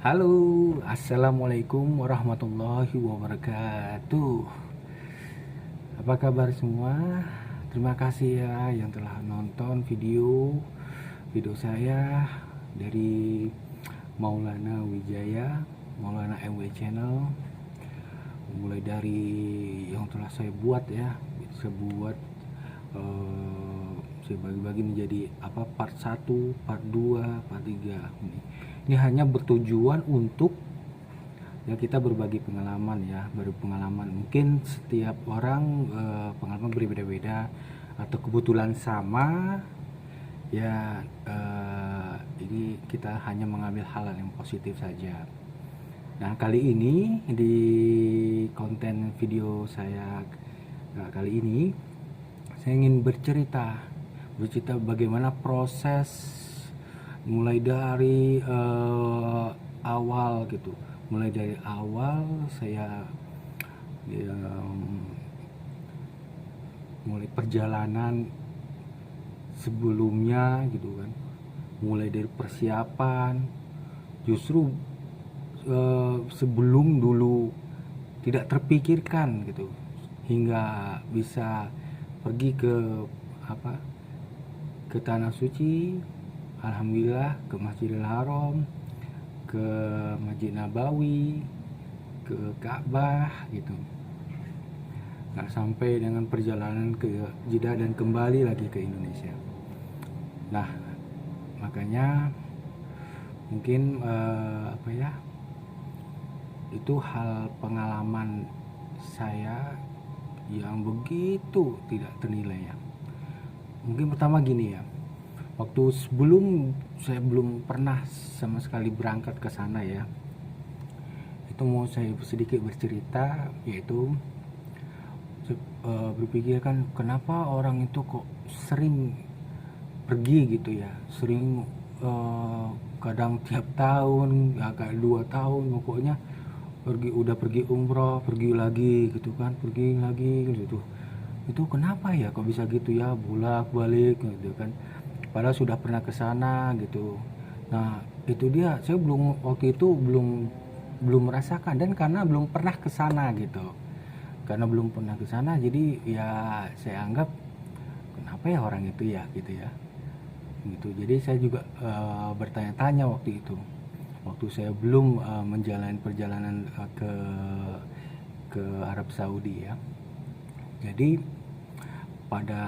Halo, assalamualaikum warahmatullahi wabarakatuh. Apa kabar semua? Terima kasih ya yang telah nonton video saya dari Maulana Wijaya, Maulana MW Channel. Mulai dari yang telah saya buat ya, saya buat saya bagi-bagi menjadi part 1, part 2, part 3. Ini hanya bertujuan untuk ya kita berbagi pengalaman ya, mungkin setiap orang pengalaman berbeda-beda atau kebetulan sama ya. Ini kita hanya mengambil hal yang positif saja. Nah, kali ini di konten video saya kali ini saya ingin bercerita bagaimana proses mulai dari awal gitu. Mulai dari awal saya ya, mulai perjalanan sebelumnya gitu kan. Mulai dari persiapan, justru sebelum dulu tidak terpikirkan gitu, hingga bisa pergi ke ke tanah suci. Alhamdulillah, ke Masjidil Haram, ke Masjid Nabawi, ke Ka'bah gitu. Nah, sampai dengan perjalanan ke Jeddah dan kembali lagi ke Indonesia. Nah, makanya mungkin itu hal pengalaman saya yang begitu tidak ternilai ya. Mungkin pertama gini ya, waktu sebelum saya belum pernah sama sekali berangkat ke sana ya, itu mau saya sedikit bercerita, yaitu berpikir kan kenapa orang itu kok sering pergi gitu ya, sering kadang tiap tahun, agak 2 tahun pokoknya pergi umroh, pergi lagi gitu kan, pergi lagi gitu. Itu kenapa ya kok bisa gitu ya, bolak balik gitu kan, padahal sudah pernah ke sana gitu. Nah, itu dia, saya waktu itu belum merasakan, dan karena belum pernah ke sana gitu, karena belum pernah ke sana, jadi ya saya anggap kenapa ya orang itu ya gitu ya gitu. Jadi saya juga bertanya-tanya waktu itu, waktu saya belum menjalani perjalanan ke Arab Saudi ya. Jadi pada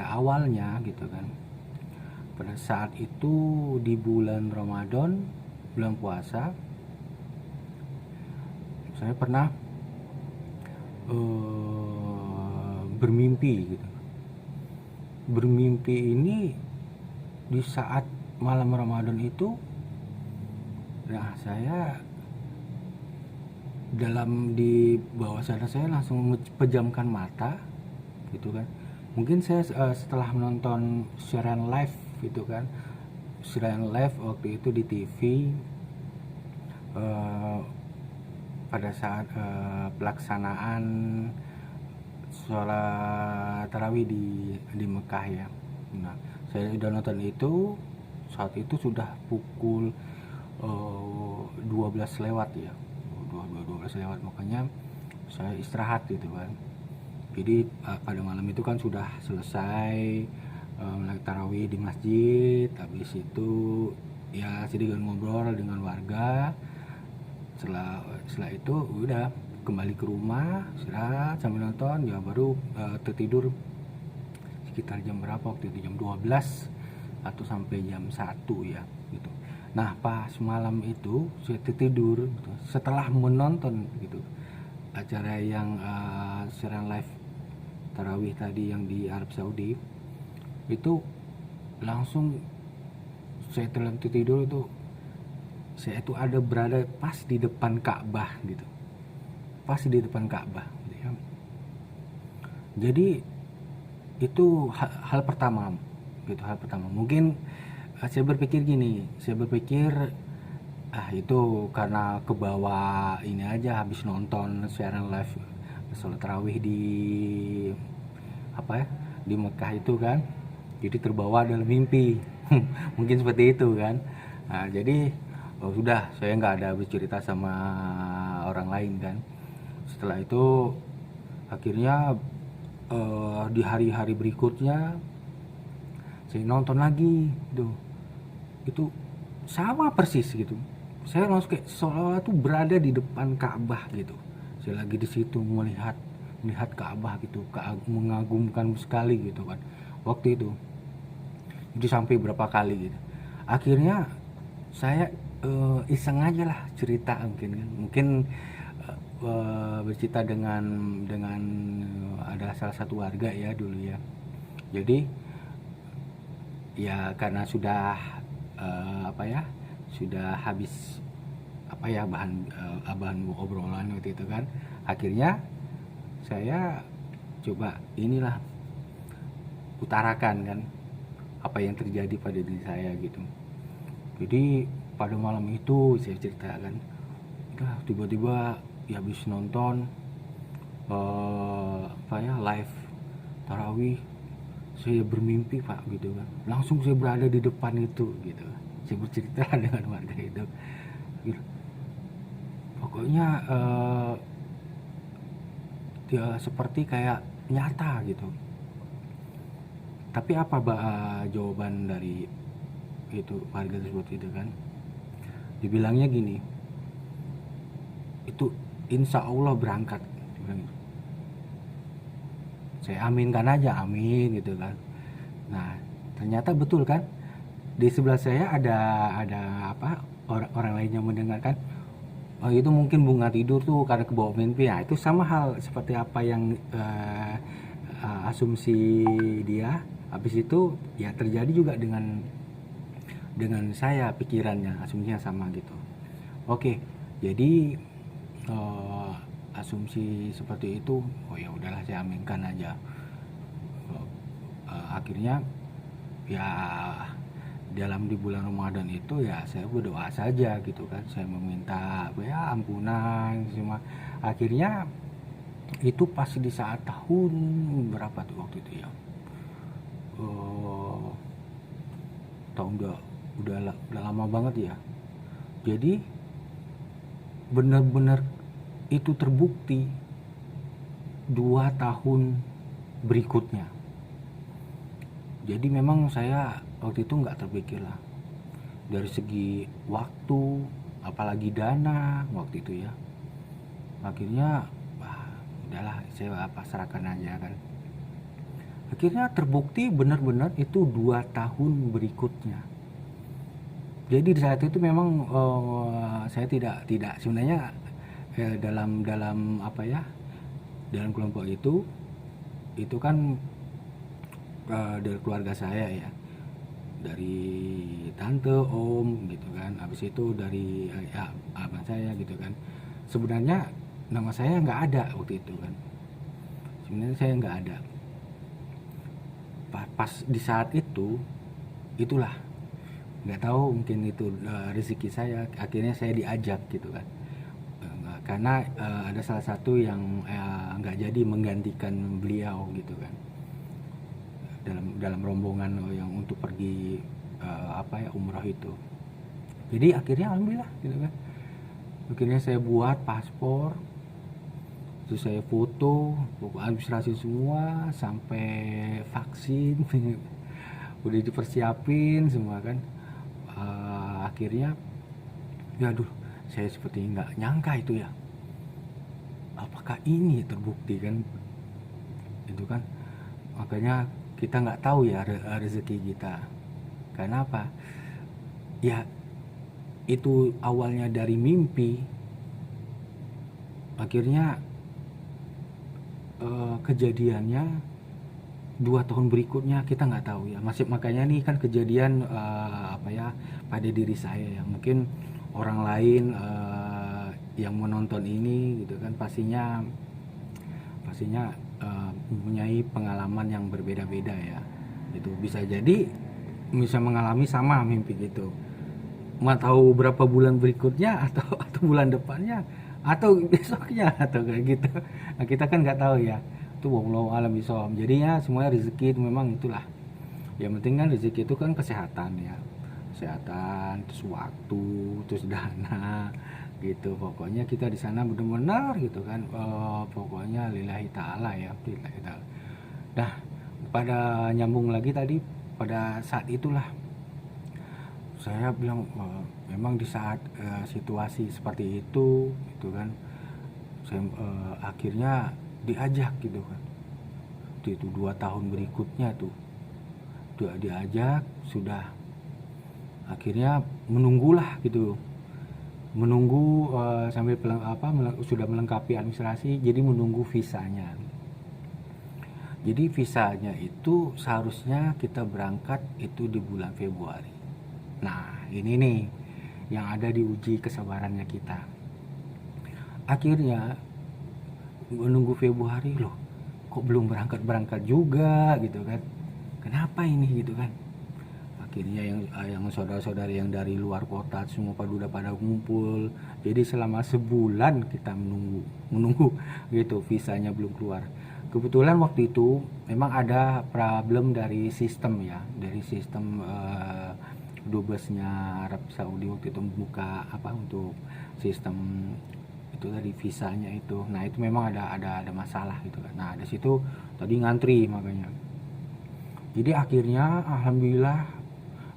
awalnya gitu kan, pada saat itu di bulan Ramadan, bulan puasa, saya pernah bermimpi gitu. Bermimpi ini di saat malam Ramadan itu. Nah, saya di bawah sadar saya langsung pejamkan mata gitu kan. Mungkin saya setelah menonton siaran live gitu kan, siaran live waktu itu di TV pada saat pelaksanaan sholat tarawih di Mekah ya. Nah, saya sudah nonton itu, saat itu sudah pukul 12 lewat ya, 12 lewat, makanya saya istirahat gitu kan. Jadi pada malam itu kan sudah selesai tarawih di masjid, habis itu ya sedikit ngobrol dengan warga. Setelah itu udah kembali ke rumah, istirahat sambil nonton ya, baru tertidur sekitar jam berapa waktu itu, jam 12 atau sampai jam 1 ya gitu. Nah, pas malam itu saya tertidur gitu, setelah menonton gitu acara yang siaran live tarawih tadi yang di Arab Saudi. Itu langsung saya tertidur itu, saya itu ada berada pas di depan Ka'bah gitu, pas di depan Ka'bah gitu ya. Jadi itu hal pertama gitu, hal pertama. Mungkin saya berpikir itu karena ke bawah ini aja, habis nonton siaran live sholat tarawih di di Mekah itu kan, jadi terbawa dalam mimpi. Mungkin seperti itu kan. Nah, jadi sudah saya nggak ada bercerita sama orang lain kan. Setelah itu akhirnya di hari-hari berikutnya saya nonton lagi itu sama persis gitu. Saya langsung kayak seolah-olah tuh berada di depan Ka'bah gitu. Saya lagi di situ melihat Ka'bah gitu, mengagumkan sekali gitu kan. Waktu itu sampai berapa kali gitu. Akhirnya saya iseng aja lah cerita mungkin bercerita dengan adalah salah satu warga ya dulu ya. Jadi ya karena sudah sudah habis bahan obrolan waktu itu kan, akhirnya saya coba inilah utarakan kan apa yang terjadi pada diri saya gitu. Jadi pada malam itu saya ceritakan, tiba-tiba ya habis nonton live tarawih, saya bermimpi Pak gitu kan, langsung saya berada di depan itu gitu. Saya bercerita dengan warga itu gitu. Pokoknya dia seperti kayak nyata gitu. Tapi apa jawaban dari itu warga tersebut itu kan, dibilangnya gini, itu insya Allah berangkat. Saya aminkan aja, amin gitu kan. Nah ternyata betul kan, di sebelah saya ada orang lain yang mendengarkan, oh itu mungkin bunga tidur tuh karena kebawa mimpi. Nah itu sama hal seperti apa yang asumsi dia. Habis itu ya terjadi juga dengan saya, pikirannya asumsinya sama gitu. Oke, jadi asumsi seperti itu, oh ya udahlah saya aminkan aja. Akhirnya ya dalam di bulan Ramadan itu ya saya berdoa saja gitu kan, saya meminta ya ampunan semua. Akhirnya itu pas di saat tahun berapa tuh waktu itu ya, tahun udah lama banget ya. Jadi benar-benar itu terbukti 2 tahun berikutnya. Jadi memang saya waktu itu nggak terpikir lah dari segi waktu, apalagi dana waktu itu ya. Akhirnya udahlah saya pasrahkan aja kan. Akhirnya terbukti benar-benar itu 2 tahun berikutnya. Jadi di saat itu memang saya tidak sebenarnya dalam dalam kelompok itu kan dari keluarga saya ya, dari tante, om gitu kan, habis itu dari abang saya gitu kan. Sebenarnya nama saya nggak ada waktu itu kan, sebenarnya saya nggak ada. Pas di saat itulah nggak tahu, mungkin itu rezeki saya, akhirnya saya diajak gitu kan. Karena ada salah satu yang nggak jadi menggantikan beliau gitu kan, dalam rombongan yang untuk pergi umroh itu. Jadi akhirnya alhamdulillah gitu kan, akhirnya saya buat paspor, terus saya foto administrasi semua sampai vaksin udah dipersiapin semua kan. Akhirnya ya saya seperti nggak nyangka itu ya, apakah ini terbukti kan itu kan. Makanya kita nggak tahu ya rezeki kita. Karena apa ya, itu awalnya dari mimpi, akhirnya kejadiannya 2 tahun berikutnya kita nggak tahu ya. Makanya nih kan kejadian pada diri saya ya, mungkin orang lain yang menonton ini gitu kan pastinya mempunyai pengalaman yang berbeda-beda ya. Itu bisa jadi bisa mengalami sama mimpi gitu, nggak tahu berapa bulan berikutnya atau bulan depannya atau besoknya atau kayak gitu. Nah, kita kan nggak tahu ya, itu wallahu alam bishawab. Jadinya semuanya rezeki itu memang itulah yang penting kan, rezeki itu kan kesehatan ya. kesehatan, terus waktu, terus dana gitu. Pokoknya kita di sana benar-benar gitu kan, pokoknya lillahi ta'ala ya, lillahi ta'ala. Nah, pada nyambung lagi tadi, pada saat itulah saya bilang, memang di saat situasi seperti itu gitu kan, saya akhirnya diajak gitu kan. Itu 2 tahun berikutnya tuh diajak, sudah akhirnya menunggulah gitu, menunggu sampai sudah melengkapi administrasi, jadi menunggu visanya. Jadi visanya itu seharusnya kita berangkat itu di bulan Februari. Nah, ini nih yang ada di uji kesabarannya kita. Akhirnya menunggu Februari, loh kok belum berangkat juga gitu kan. Kenapa ini gitu kan. Akhirnya yang saudara-saudari yang dari luar kota semua udah pada ngumpul. Jadi selama sebulan kita menunggu gitu, visanya belum keluar. Kebetulan waktu itu memang ada problem dari sistem ya, dari sistem dubesnya Arab Saudi waktu itu membuka untuk sistem itu tadi visanya itu. Nah itu memang ada masalah gitu kan. Nah di situ tadi ngantri makanya. Jadi akhirnya alhamdulillah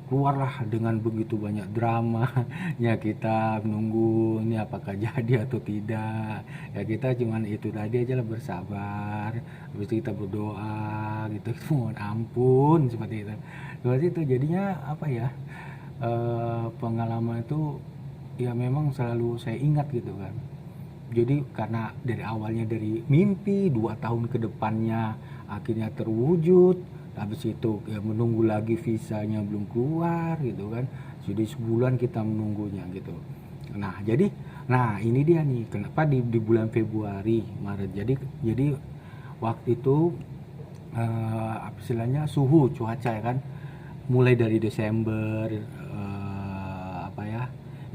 keluarlah dengan begitu banyak dramanya, kita menunggu ini apakah jadi atau tidak. Ya kita cuman itu tadi aja lah, bersabar, habis itu kita berdoa gitu, mohon ampun seperti itu. Jadinya pengalaman itu ya memang selalu saya ingat gitu kan. Jadi karena dari awalnya dari mimpi 2 tahun ke depannya akhirnya terwujud. Habis itu ya menunggu lagi visanya belum keluar gitu kan. Jadi sebulan kita menunggunya gitu. Nah ini dia nih kenapa di bulan Februari Maret. Jadi waktu itu istilahnya suhu cuaca ya kan, mulai dari Desember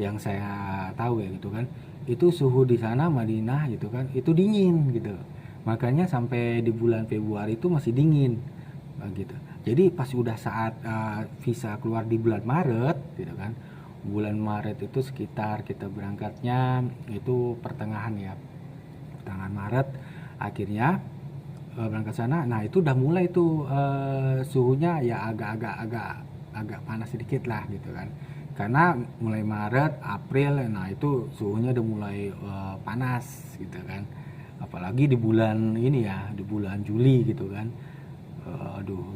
yang saya tahu ya gitu kan, itu suhu di sana Madinah gitu kan itu dingin gitu. Makanya sampai di bulan Februari itu masih dingin gitu. Jadi pas udah saat visa keluar di bulan Maret gitu kan, bulan Maret itu sekitar kita berangkatnya itu pertengahan Maret, akhirnya berangkat sana. Nah itu udah mulai tuh suhunya ya agak panas sedikit lah gitu kan, karena mulai Maret April nah itu suhunya udah mulai panas gitu kan, apalagi di bulan ini ya, di bulan Juli gitu kan.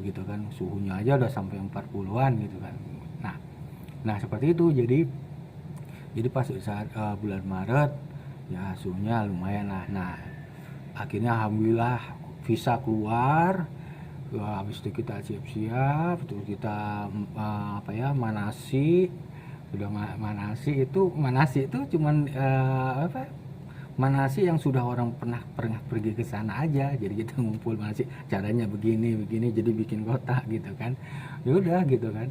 Gitu kan suhunya aja udah sampai 40-an gitu kan. Nah seperti itu. Jadi pas saat bulan Maret ya suhunya lumayan lah. Nah akhirnya alhamdulillah visa keluar. Habis itu kita siap-siap, terus kita manasi. Sudah manasi itu cuman manasi yang sudah orang pernah pergi ke sana aja. Jadi kita ngumpul manasi, caranya begini jadi bikin kotak gitu kan. Ya udah gitu kan.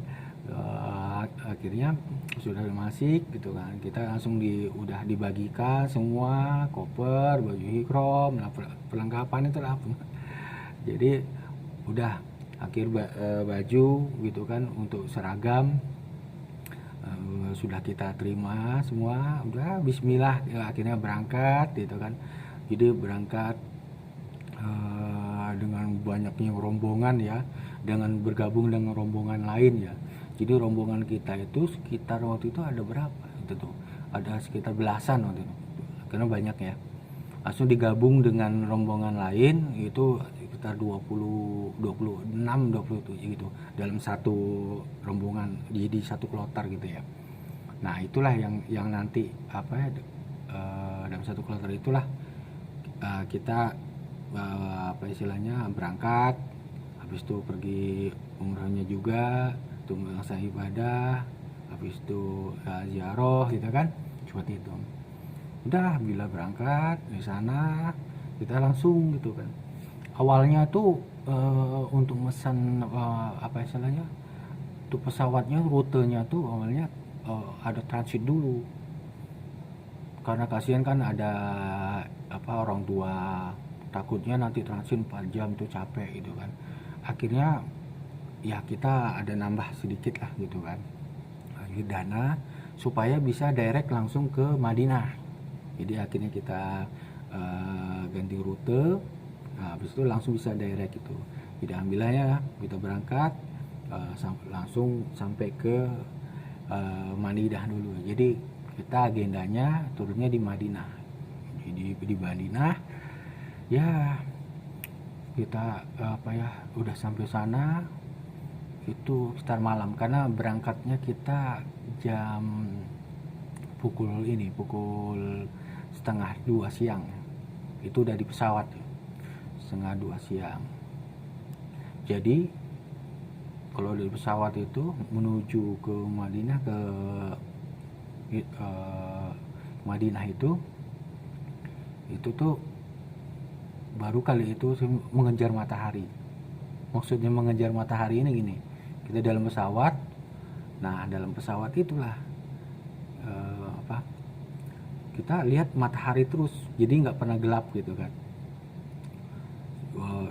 Akhirnya sudah masik gitu kan. Kita langsung udah dibagikan semua koper, baju ikram, perlengkapan itu lah. Jadi udah akhir baju gitu kan untuk seragam sudah kita terima semua, udah bismillah ya, akhirnya berangkat gitu kan. Jadi berangkat dengan banyaknya rombongan ya, dengan bergabung dengan rombongan lain ya. Jadi rombongan kita itu sekitar waktu itu ada berapa itu tuh, ada sekitar belasan waktu itu karena banyak ya. Langsung digabung dengan rombongan lain itu sekitar 26 27 gitu dalam satu rombongan, jadi satu kloter gitu ya. Nah itulah yang nanti dalam satu kloter itulah kita istilahnya berangkat, habis itu pergi umrahnya juga, itu melaksanakan ibadah, habis itu ziarah gitu kan, seperti itu. Udah bila berangkat di sana kita langsung gitu kan. Awalnya tuh untuk pesan istilahnya untuk pesawatnya, rutenya tuh awalnya ada transit dulu, karena kasihan kan ada orang tua, takutnya nanti transit 4 jam tuh capek gitu kan. Akhirnya ya kita ada nambah sedikit lah gitu kan. dana supaya bisa direct langsung ke Madinah. Jadi akhirnya kita ganti rute. Nah, habis itu langsung bisa direct itu. Jadi alhamdulillah kita berangkat langsung sampai ke Madinah dulu. Jadi kita agendanya turunnya di Madinah. Jadi di Madinah ya kita udah sampai sana itu sekitar malam, karena berangkatnya kita jam pukul 1:30 siang. Itu udah di pesawat 1:30 siang. Jadi kalau dari pesawat itu menuju ke Madinah Madinah itu tuh baru kali itu mengejar matahari. Maksudnya mengejar matahari ini gini, kita dalam pesawat. Nah dalam pesawat itulah kita lihat matahari terus, jadi nggak pernah gelap gitu kan.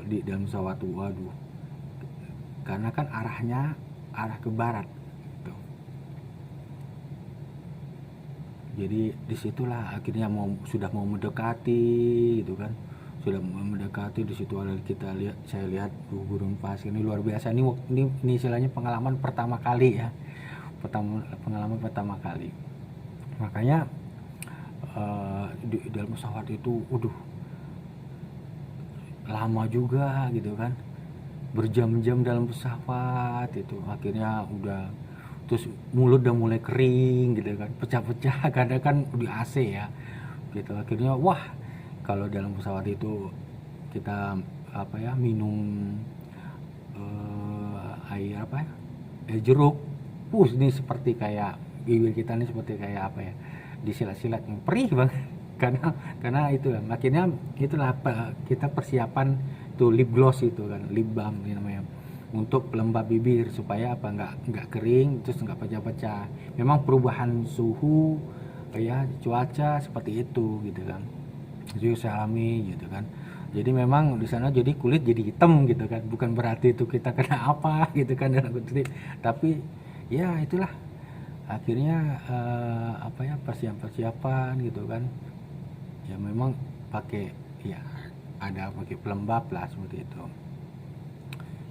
Di dalam pesawat tuh, waduh, karena kan arah ke barat gitu. Jadi disitulah akhirnya sudah mau mendekati gitu kan, sudah mendekati. Di situ ada saya lihat gurun pasir ini luar biasa. Ini istilahnya pengalaman pertama kali ya, pengalaman pertama kali. Makanya di dalam pesawat itu lama juga gitu kan, berjam-jam dalam pesawat itu. Akhirnya terus mulut udah mulai kering gitu kan, pecah-pecah karena kan di AC ya gitu. Akhirnya kalau dalam pesawat itu kita minum air jeruk, ini seperti kayak bibir kita ini seperti kayak disilat-silat yang perih banget karena itu akhirnya itulah kita persiapan tuh lip gloss itu kan, lip balm ini namanya, untuk pelembab bibir supaya nggak kering terus nggak pecah-pecah. Memang perubahan suhu cuaca seperti itu gitu kan, jadi saya alami gitu kan. Jadi memang di sana jadi kulit jadi hitam gitu kan, bukan berarti itu kita kena apa gitu kan dalam kutip, tapi ya itulah akhirnya persiapan gitu kan. Ya memang pakai pakai pelembab lah seperti itu.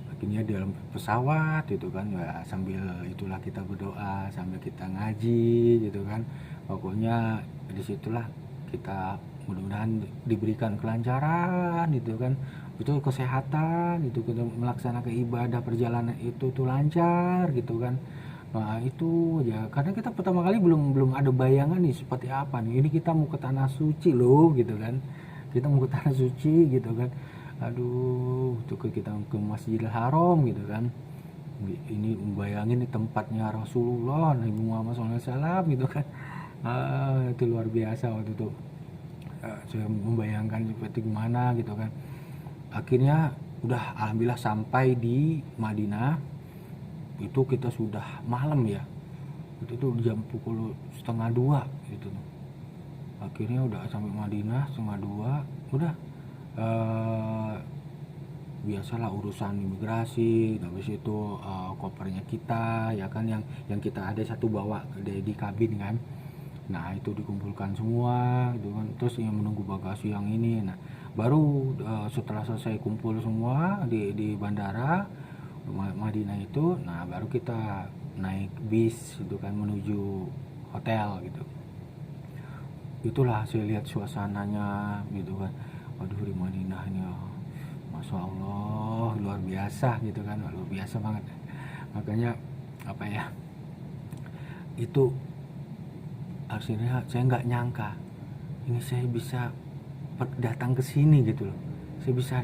Akhirnya di dalam pesawat itu kan ya, sambil itulah kita berdoa, sambil kita ngaji gitu kan. Pokoknya disitulah kita mudah-mudahan diberikan kelancaran gitu kan, betul kesehatan itu, kita melaksanakan ibadah perjalanan itu tuh lancar gitu kan. Nah itu ya, karena kita pertama kali belum ada bayangan nih seperti apa nih, ini kita mau ke tanah suci loh gitu kan, kita mau ke tanah suci gitu kan. Aduh, tuh kita ke Masjidil Haram gitu kan, ini bayangin nih tempatnya Rasulullah Nabi Muhammad SAW gitu kan. Itu luar biasa waktu itu. Saya membayangkan seperti gimana gitu kan. Akhirnya udah alhamdulillah sampai di Madinah itu kita sudah malam ya, itu tuh jam pukul 1:30 gitu. Akhirnya udah sampai Madinah 1:30, udah biasalah urusan imigrasi. Habis itu kopernya kita ya kan, yang kita ada satu bawa di kabin kan. Nah itu dikumpulkan semua gitu kan, terus yang menunggu bagasi yang ini. Nah baru setelah selesai kumpul semua di bandara Madinah itu, nah baru kita naik bis itu kan menuju hotel gitu. Itulah saya lihat suasananya gitu kan, waduh di Madinah ini Masya Allah luar biasa gitu kan, luar biasa banget. Makanya itu akhirnya saya nggak nyangka ini saya bisa datang ke sini gitu loh. Saya bisa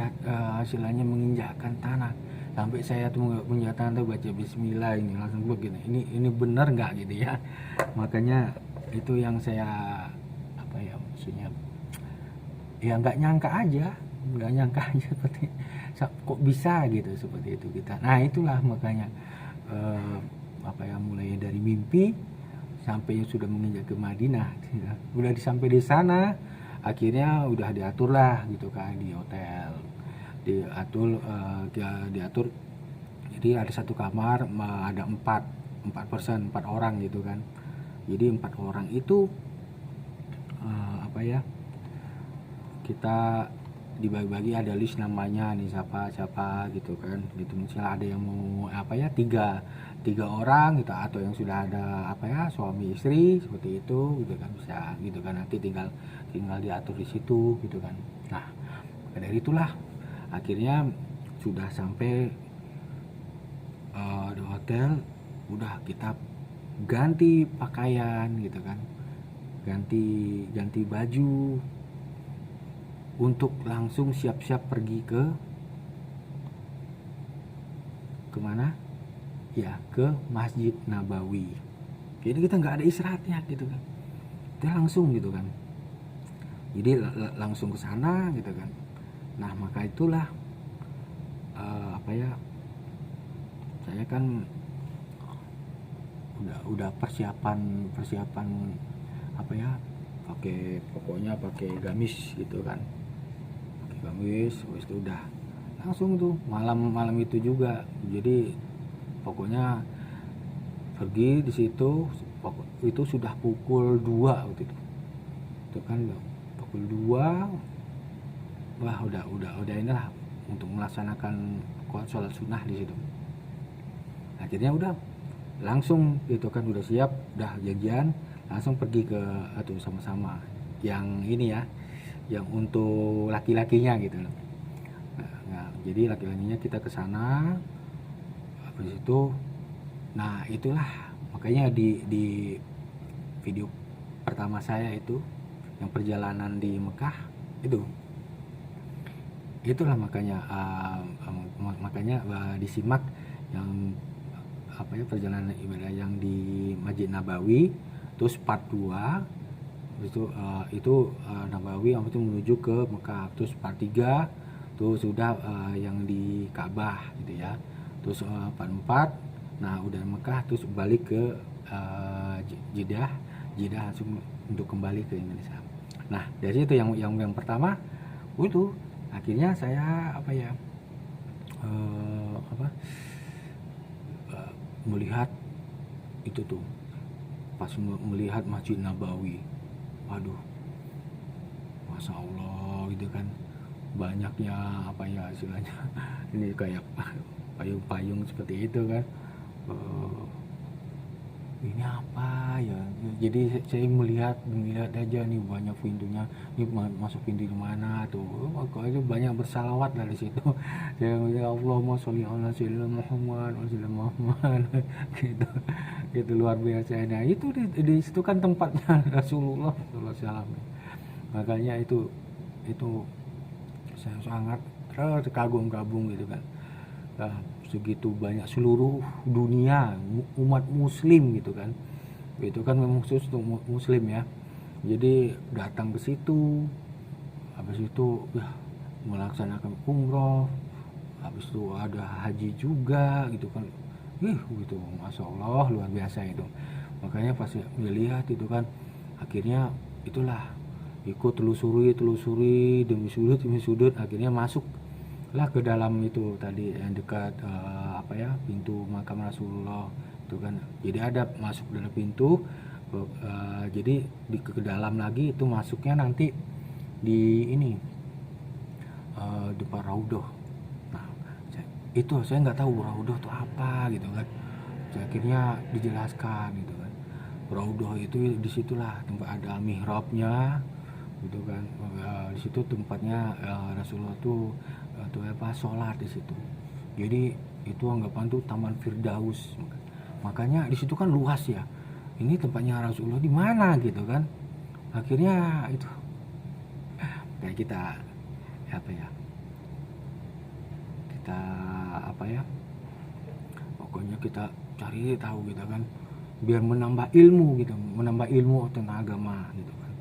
hasilnya menginjakkan tanah, sampai saya tuh menginjakkan tanah baca bismillah, ini langsung begini, ini benar nggak gitu ya. Makanya itu yang saya maksudnya ya nggak nyangka aja seperti kok bisa gitu seperti itu kita. Nah itulah makanya mulai dari mimpi sampai sudah menginjak ke Madinah, udah sampai di sana akhirnya udah diatur lah gitu kan di hotel, diatur jadi ada satu kamar ada 4 4 orang gitu kan. Jadi 4 orang itu kita dibagi-bagi, ada list namanya nih siapa gitu kan, gitu. Misalnya ada yang mau tiga orang gitu, atau yang sudah ada suami istri seperti itu gitu kan, bisa gitu kan, nanti tinggal diatur di situ gitu kan. Nah, dari itulah akhirnya sudah sampai di hotel, udah kita ganti pakaian gitu kan, ganti baju untuk langsung siap-siap pergi ke mana ya, ke Masjid Nabawi. Jadi kita nggak ada istirahatnya gitu kan, kita langsung gitu kan, jadi langsung ke sana gitu kan. Nah, maka itulah saya kan udah persiapan pokoknya pakai gamis gitu kan, habis itu udah langsung tuh malam itu juga. Jadi pokoknya pergi di situ, itu sudah pukul 2 waktu itu kan, pukul 2. Wah, udah inilah untuk melaksanakan sholat sunnah di situ. Akhirnya udah langsung gitu kan, udah siap, udah janjian, langsung pergi ke atau sama-sama yang ini ya, yang untuk laki-lakinya gitu loh. Nah, jadi laki-lakinya kita ke sana, habis itu, nah itulah makanya di video pertama saya itu yang perjalanan di Mekah itulah makanya disimak yang perjalanan ibadah yang di Masjid Nabawi, terus part 2 itu Nabawi itu menuju ke Mekah, terus part 3 tuh sudah yang di Ka'bah gitu ya, terus part 4 nah udah Mekah, terus balik ke Jeddah langsung untuk kembali ke Indonesia. Nah, dari itu yang pertama itu akhirnya saya melihat itu tuh, pas melihat Masjid Nabawi, waduh, Masya Allah gitu kan, banyaknya istilahnya ini kayak payung-payung seperti itu kan. Ini apa ya, jadi saya melihat aja nih, banyak pintunya, ini masuk pintu di mana tuh, itu banyak bersalawat dari situ. Saya ya Allahumma sholli ala sayyidina Muhammad wa sallam Muhammad gitu luar biasa. Nah, itu di situ kan tempatnya Rasulullah SAW. Makanya itu saya sangat terkagum-kagum gitu kan. Segitu banyak seluruh dunia umat muslim gitu kan, itu kan memang khusus untuk muslim ya. Jadi datang ke situ, habis itu ya melaksanakan umroh, habis itu ada haji juga gitu kan. Gitu, Masya Allah luar biasa itu. Makanya pas melihat itu kan, akhirnya itulah ikut telusuri demi sudut, akhirnya masuk lah ke dalam itu tadi yang dekat pintu makam Rasulullah itu kan. Jadi ada masuk dari pintu, jadi ke dalam lagi itu masuknya nanti di ini depan Raudhah. Nah, saya nggak tahu Raudhah itu apa gitu kan. Akhirnya dijelaskan gitu kan, Raudhah itu disitulah tempat ada mihrabnya gitu kan. Di situ tempatnya Rasulullah tuh sholat di situ. Jadi itu anggapan tuh Taman Firdaus. Makanya di situ kan luas ya. Ini tempatnya Rasulullah di mana gitu kan. Akhirnya itu kayak kita pokoknya kita cari tahu gitu kan, biar menambah ilmu tentang agama gitu kan.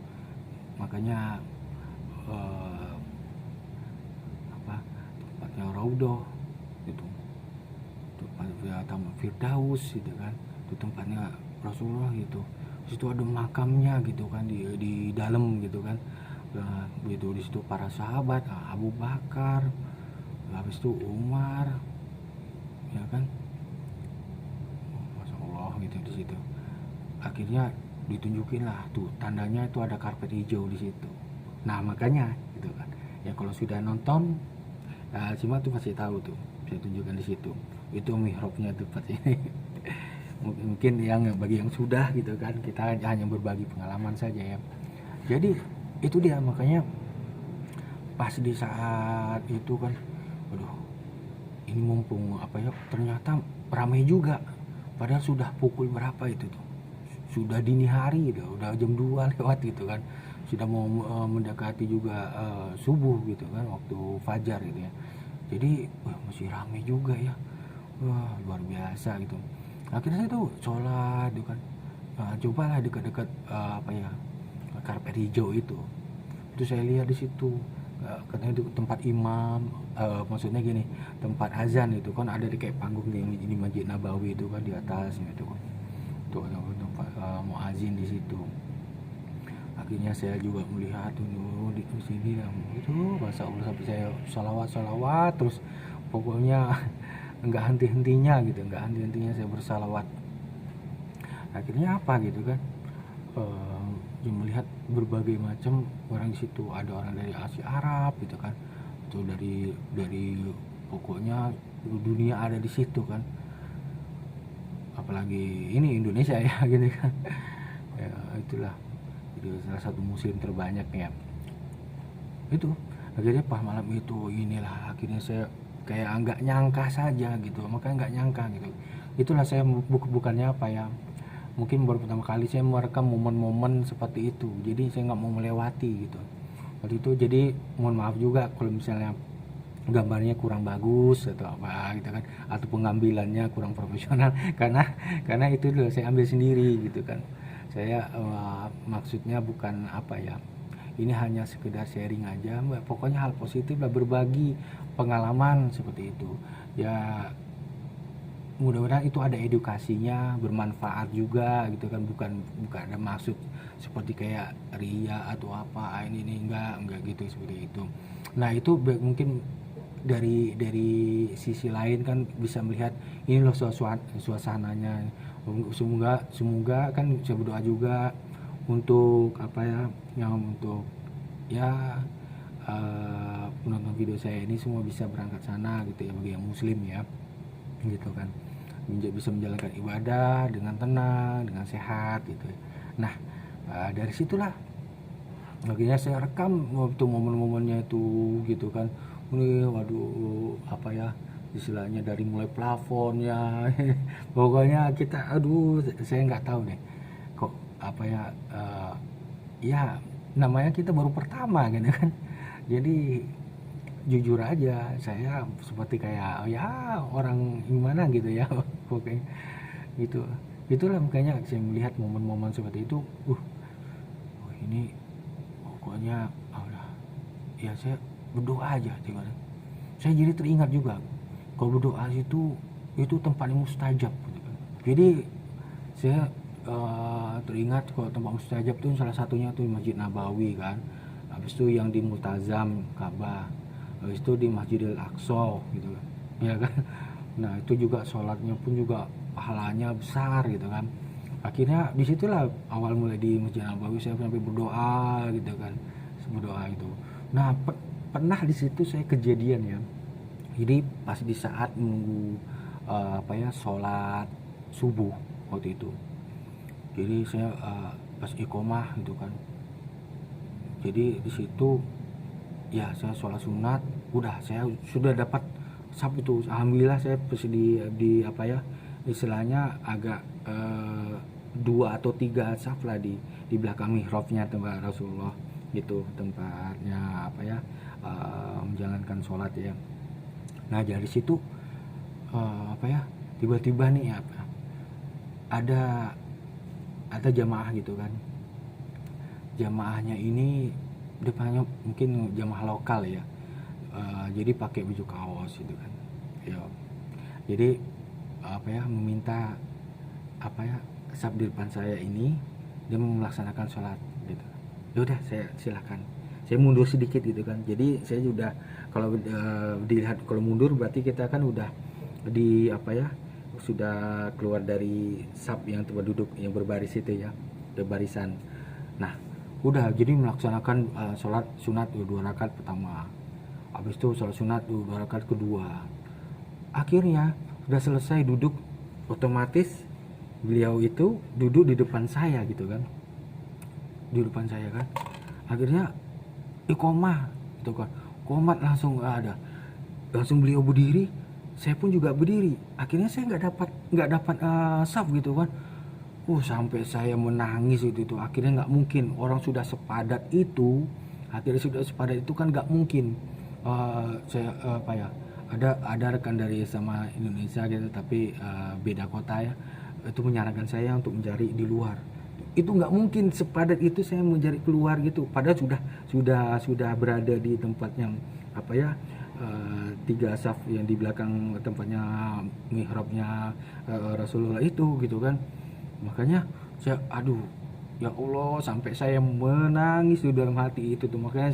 Makanya tempatnya Raudhah gitu, tempatnya Taman Firdaus gitu kan, itu tempatnya Rasulullah gitu. Di situ ada makamnya gitu kan, di dalam gitu kan. Nah, gitu di situ para sahabat, Abu Bakar, habis itu Umar, ya kan. Masya Allah situ. Akhirnya ditunjukin lah tuh tandanya itu ada karpet hijau di situ. Nah makanya gitu kan ya, kalau sudah nonton Cima tuh pasti tahu tuh, saya tunjukkan di situ itu mihrabnya tuh pas ini. Mungkin yang bagi yang sudah gitu kan, kita hanya berbagi pengalaman saja ya. Jadi itu dia, makanya pas di saat itu kan, aduh ini mumpung apa ya, ternyata ramai juga, padahal sudah pukul berapa itu tuh, sudah dini hari, udah jam 2 lewat gitu kan, sudah mau mendekati juga subuh gitu kan, waktu fajar gitu ya. Jadi masih ramai juga ya, wah luar biasa gitu. Akhirnya saya tuh sholat gitu kan, cobalah dekat-dekat apa ya, karpet hijau itu saya lihat di situ, katanya itu tempat imam, maksudnya gini, tempat azan itu kan ada di kayak panggung di Masjid Nabawi itu kan, di atas itu kan, tuh ada tempat muazin di situ. Akhirnya saya juga melihat dulu di sini itu bahasa Allah, sampai saya salawat terus, pokoknya enggak henti-hentinya gitu, enggak henti-hentinya saya bersalawat. Akhirnya apa gitu kan, melihat berbagai macam orang di situ, ada orang dari Asia Arab gitu kan, itu dari pokoknya dunia ada di situ kan, apalagi ini Indonesia ya gitu kan. Ya itulah, jadi salah satu muslim terbanyak ya itu. Akhirnya pas malam itu inilah, akhirnya saya kayak nggak nyangka saja gitu, makanya nggak nyangka gitu. Itulah saya bukannya apa ya, mungkin baru pertama kali saya merekam momen-momen seperti itu, jadi saya nggak mau melewati gitu waktu itu. Jadi mohon maaf juga kalau misalnya gambarnya kurang bagus atau apa gitu kan, atau pengambilannya kurang profesional, karena itu loh saya ambil sendiri gitu kan. Saya maksudnya bukan apa ya, ini hanya sekedar sharing aja, pokoknya hal positif lah, berbagi pengalaman seperti itu ya. Mudah-mudahan itu ada edukasinya, bermanfaat juga gitu kan, bukan ada maksud seperti kayak ria atau apa, ini enggak gitu seperti itu. Nah itu mungkin dari sisi lain kan bisa melihat ini loh suasananya. Semoga kan saya berdoa juga untuk apa ya, yang untuk ya penonton video saya ini semua bisa berangkat sana gitu ya, bagi yang muslim ya gitu kan, bisa menjalankan ibadah dengan tenang, dengan sehat gitu ya. Nah dari situlah akhirnya saya rekam waktu momen-momennya itu gitu kan. Ini waduh apa ya istilahnya, dari mulai plafonnya pokoknya kita aduh, saya nggak tahu deh kok apa ya, ya namanya kita baru pertama gitu kan. Jadi jujur aja saya seperti kayak ya orang gimana gitu ya pokoknya gitu. Itulah makanya saya melihat momen-momen seperti itu, ini pokoknya Allah ya, saya berdoa aja gimana. Saya jadi teringat juga kalau berdoa itu tempatnya mustajab gitu kan. Jadi saya teringat kalau tempat mustajab tuh salah satunya tuh Masjid Nabawi kan, habis itu yang di Multazam Ka'bah, habis itu di Masjidil Aqsa gitu kan ya kan. Nah itu juga sholatnya pun juga pahalanya besar gitu kan. Akhirnya disitulah awal mulai di Masjid Nabawi saya sampai berdoa gitu kan, berdoa itu. Nah pernah di situ saya kejadian ya, jadi pas di saat menunggu apa ya, sholat subuh waktu itu. Jadi saya pas iqomah gitu kan, jadi di situ ya saya sholat sunat, udah saya sudah dapat saf itu, alhamdulillah. Saya di apa ya istilahnya agak 2 atau 3 saf lah di belakang mihrabnya tempat Rasulullah gitu, tempatnya apa ya menjalankan sholat ya. Nah dari situ apa ya, tiba-tiba nih apa, ada jamaah gitu kan. Jamaahnya ini depannya mungkin jamaah lokal ya, jadi pakai baju kaos gitu kan ya. Jadi apa ya, meminta apa ya, sab di depan saya ini dia melaksanakan sholat gitu. Ya udah saya silakan, saya mundur sedikit gitu kan. Jadi saya sudah kalau dilihat kalau mundur berarti kita kan udah di apa ya, sudah keluar dari saf yang tempat duduk yang berbaris itu ya, barisan. Nah udah jadi melaksanakan sholat sunat 2 rakaat pertama, habis itu sholat sunat 2 rakaat kedua. Akhirnya udah selesai duduk, otomatis beliau itu duduk di depan saya gitu kan, di depan saya kan. Akhirnya iqomah gitu kan, komat langsung ada, langsung beliau berdiri, saya pun juga berdiri. Akhirnya saya nggak dapat saf gitu kan. Sampai saya menangis itu tuh. Akhirnya nggak mungkin, orang sudah sepadat itu, kan nggak mungkin. Saya apa ya, ada rekan dari sama Indonesia gitu, tapi beda kota ya, itu menyarankan saya untuk mencari di luar. Itu nggak mungkin sepadat itu saya mencari keluar gitu, padahal sudah berada di tempat yang apa ya, 3 saf yang di belakang tempatnya mihrabnya Rasulullah itu gitu kan. Makanya saya ya Allah, sampai saya menangis di dalam hati itu tuh. Makanya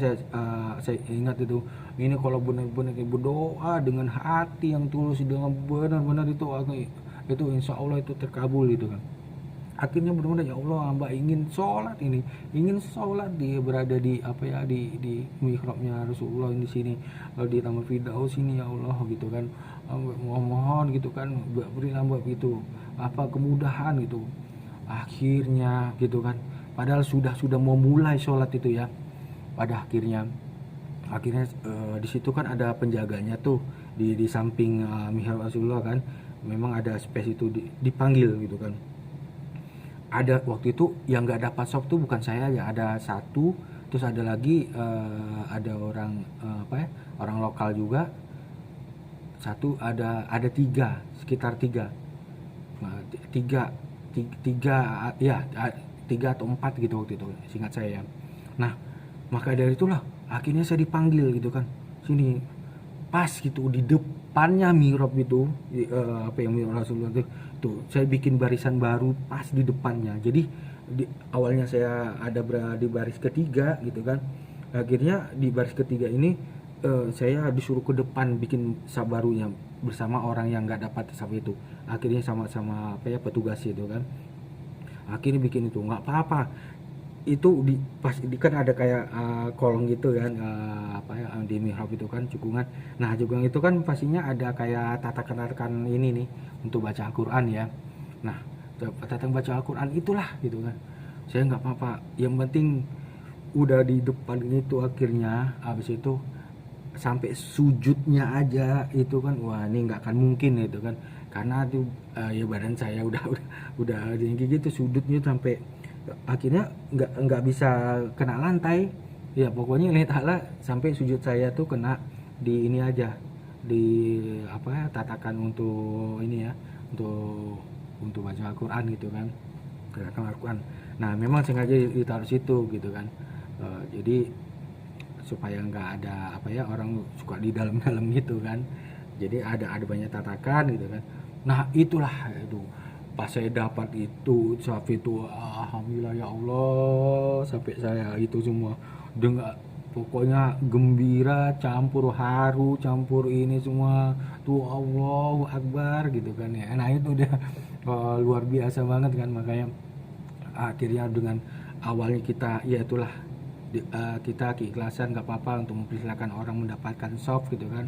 saya ingat itu, ini kalau benar-benar berdoa dengan hati yang tulus, dengan benar-benar itu insya Allah itu terkabul gitu kan. Akhirnya benar-benar, ya Allah, hamba ingin sholat berada di apa ya, di mihrabnya Rasulullah di sini, di Taman Firdaus ini ya Allah gitu kan. Mohon gitu kan, beri hamba itu apa kemudahan gitu. Akhirnya gitu kan, padahal sudah mau mulai sholat itu ya. Pada akhirnya di situ kan ada penjaganya tuh di samping mihrab Rasulullah kan. Memang ada space itu, dipanggil gitu kan. Ada waktu itu yang nggak dapat sop tuh bukan saya aja, ada satu, terus ada lagi ada orang orang lokal juga satu, ada 3, sekitar 3, nah, 3 atau 4 gitu waktu itu, singkat saya ya. Nah maka dari itulah akhirnya saya dipanggil gitu kan, sini, pas gitu di depannya mihrab itu, yang mihrab Rasulullah itu. Saya bikin barisan baru pas di depannya. Jadi awalnya saya ada di baris ketiga gitu kan. Akhirnya di baris ketiga ini saya disuruh ke depan bikin saf barunya bersama orang yang nggak dapat saf itu. Akhirnya sama petugas itu kan. Akhirnya bikin itu, nggak apa-apa. Itu kan ada kayak kolong gitu kan, di mihrab itu kan, cekungan. Nah cekungan itu kan pastinya ada kayak tatakan ini nih untuk baca Al-Quran ya. Nah tatakan baca Al-Quran itulah gitu kan. Saya nggak apa-apa, yang penting udah di depan itu. Akhirnya habis itu sampai sujudnya aja itu kan, wah ini nggak akan mungkin itu kan, karena tuh ya badan saya udah tinggi gitu, sudutnya sampai akhirnya nggak bisa kena lantai ya. Pokoknya lihat Allah sampai sujud saya tuh kena di ini aja, di tatakan untuk ini ya, untuk baca Al-Quran gitu kan, gerakan Al-Quran. Nah memang sengaja ditaruh situ gitu kan, jadi supaya nggak ada orang suka di dalam gitu kan, jadi ada banyak tatakan gitu kan. Nah itulah itu, pas saya dapat itu saf itu, alhamdulillah ya Allah, sampai saya itu semua dengan pokoknya gembira campur haru campur ini semua tuh, Allahu Akbar gitu kan ya. Nah itu udah luar biasa banget kan. Makanya akhirnya dengan awalnya kita ya itulah, kita keikhlasan nggak apa-apa untuk mempersilahkan orang mendapatkan saf gitu kan,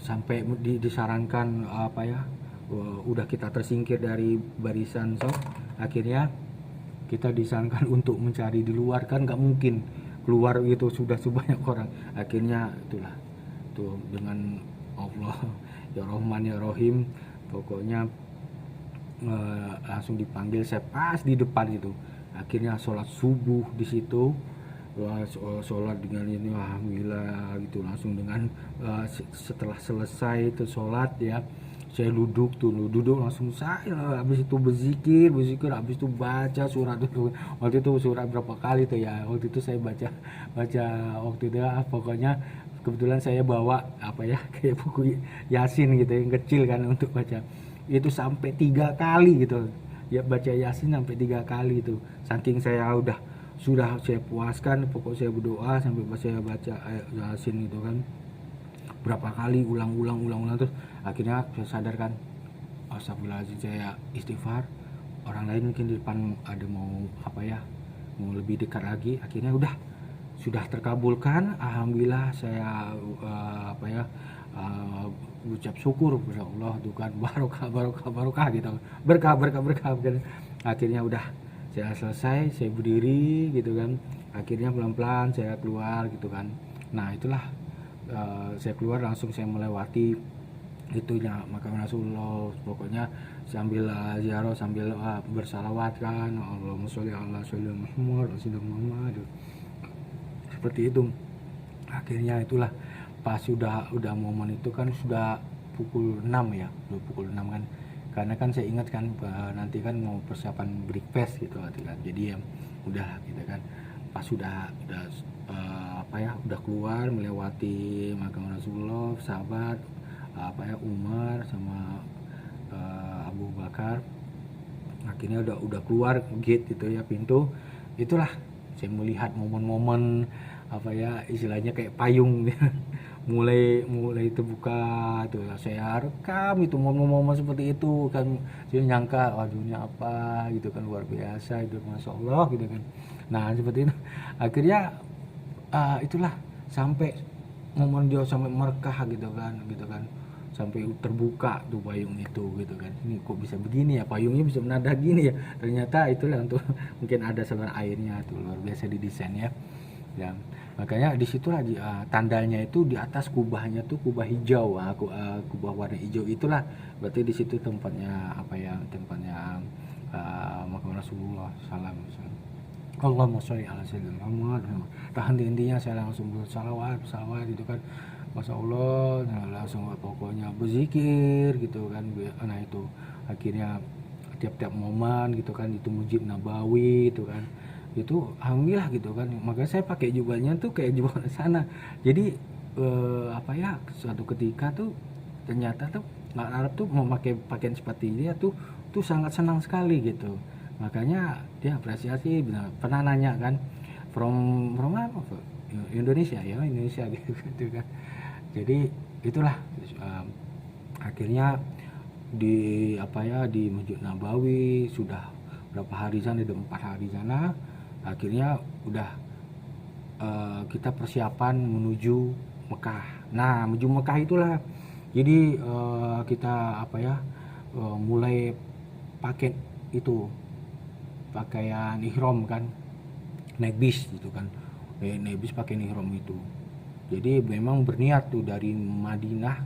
sampai disarankan udah kita tersingkir dari barisan saf. Akhirnya kita disarankan untuk mencari di luar kan, nggak mungkin keluar itu sudah sebanyak orang. Akhirnya itulah tuh, dengan Allah ya Rahman ya Rahim, pokoknya langsung dipanggil. Saya pas di depan itu. Akhirnya sholat subuh di situ, sholat dengan ini, alhamdulillah gitu. Langsung dengan setelah selesai itu sholat ya, saya duduk langsung saya habis itu berzikir, habis itu baca surat itu. Waktu itu surat berapa kali tuh ya, waktu itu saya baca waktu itu pokoknya kebetulan saya bawa kayak buku Yasin gitu yang kecil kan untuk baca. Itu sampai 3 kali gitu ya, baca Yasin sampai 3 kali itu, saking saya sudah saya puaskan. Pokok saya berdoa sampai saya baca Yasin gitu kan berapa kali, ulang terus. Akhirnya saya sadarkan, astagfirullahaladzim, saya istighfar, orang lain mungkin di depan ada mau mau lebih dekat lagi, akhirnya sudah terkabulkan. Alhamdulillah, saya uh, ucap syukur kepada Allah tuh kan, barokah barokah barokah gitu, berkah berkah berkah gitu. Akhirnya udah saya selesai, saya berdiri gitu kan, akhirnya pelan-pelan saya keluar gitu kan. Nah itulah, saya keluar langsung saya melewati itunya makam Rasulullah, pokoknya sambil ziarah, sambil bersalawat kan, Allahumma sholli ala sayyidina Muhammad sayyidina Muhammad, seperti itu. Akhirnya itulah pas udah momen itu kan sudah pukul 6 ya, udah pukul 6 kan, karena kan saya ingat kan nanti kan mau persiapan breakfast gitu kan, jadi ya udah gitu kan. Pas udah keluar melewati makam Rasulullah, sahabat Umar sama Abu Bakar, akhirnya udah keluar gate gitu ya, pintu. Itulah saya melihat momen-momen istilahnya kayak payung mulai terbuka tuh, saya rekam itu momen-momen seperti itu kan. Saya nyangka waduh ini apa gitu kan, luar biasa itu, masya Allah gitu kan. Nah seperti itu akhirnya itulah sampai momen dia sampai merekah gitu kan, sampai terbuka tuh payung itu gitu kan. Ini kok bisa begini ya, payungnya bisa menadah gini ya, ternyata itulah untuk mungkin ada saluran airnya tuh, luar biasa didesain ya. Ya makanya disitulah tandanya itu di atas kubahnya tuh kubah hijau, kubah warna hijau itulah berarti di situ tempatnya tempatnya makam Rasulullah salam. Allahumma sholli ala sayyidina Muhammad. Tahan di intinya saya langsung bersalawat itu kan, masya Allah, langsung pokoknya berzikir gitu kan. Nah itu akhirnya tiap-tiap momen gitu kan, itu Masjid Nabawi itu kan, itu alhamdulillah gitu kan. Makanya saya pakai jubahnya tuh kayak jubah sana. Jadi suatu ketika tuh ternyata tuh orang Arab tuh memakai pakaian seperti dia tuh sangat senang sekali gitu. Makanya dia apresiasi, pernah nanya kan, from apa, Indonesia ya, Indonesia gitu kan. Jadi itulah akhirnya di di Masjid Nabawi sudah berapa hari sana, udah 4 hari sana. Akhirnya udah kita persiapan menuju Mekah. Nah menuju Mekah itulah jadi kita mulai pakai itu pakaian ihram kan, naik bis gitu kan, naik bis pakai ihram itu. Jadi memang berniat tuh dari Madinah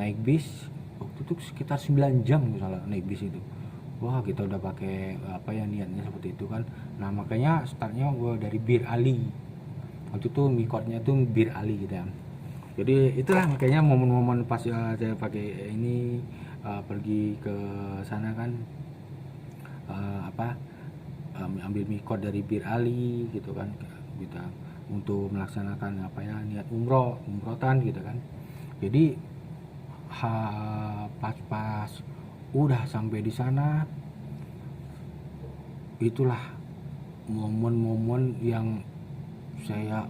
naik bis, waktu itu sekitar 9 jam misalnya naik bis itu. Wah kita udah pakai niatnya seperti itu kan. Nah makanya startnya gue dari Bir Ali, waktu itu mikotnya tuh Bir Ali gitu ya. Jadi itulah makanya momen-momen pas saya pakai ini pergi ke sana kan, ambil mikot dari Bir Ali gitu kan, kita untuk melaksanakan niat umrohtan gitu kan. Jadi pas udah sampai di sana, itulah momen-momen yang saya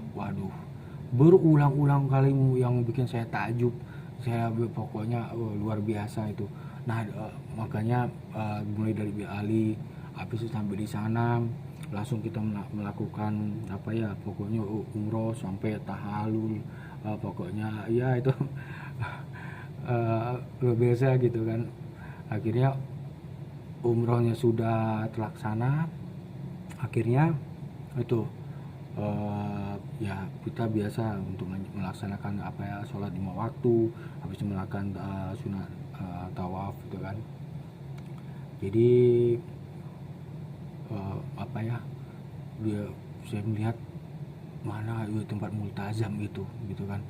berulang-ulang kali yang bikin saya takjub. Saya pokoknya luar biasa itu. Nah makanya mulai dari Ali, habis itu sampai di sana langsung kita melakukan pokoknya umroh sampai tahalul, pokoknya ya itu luar biasa gitu kan. Akhirnya umrohnya sudah terlaksana, akhirnya itu kita biasa untuk melaksanakan sholat 5 waktu, habis itu melakukan sunat tawaf gitu kan. Jadi saya melihat mana tempat multazam itu gitu kan.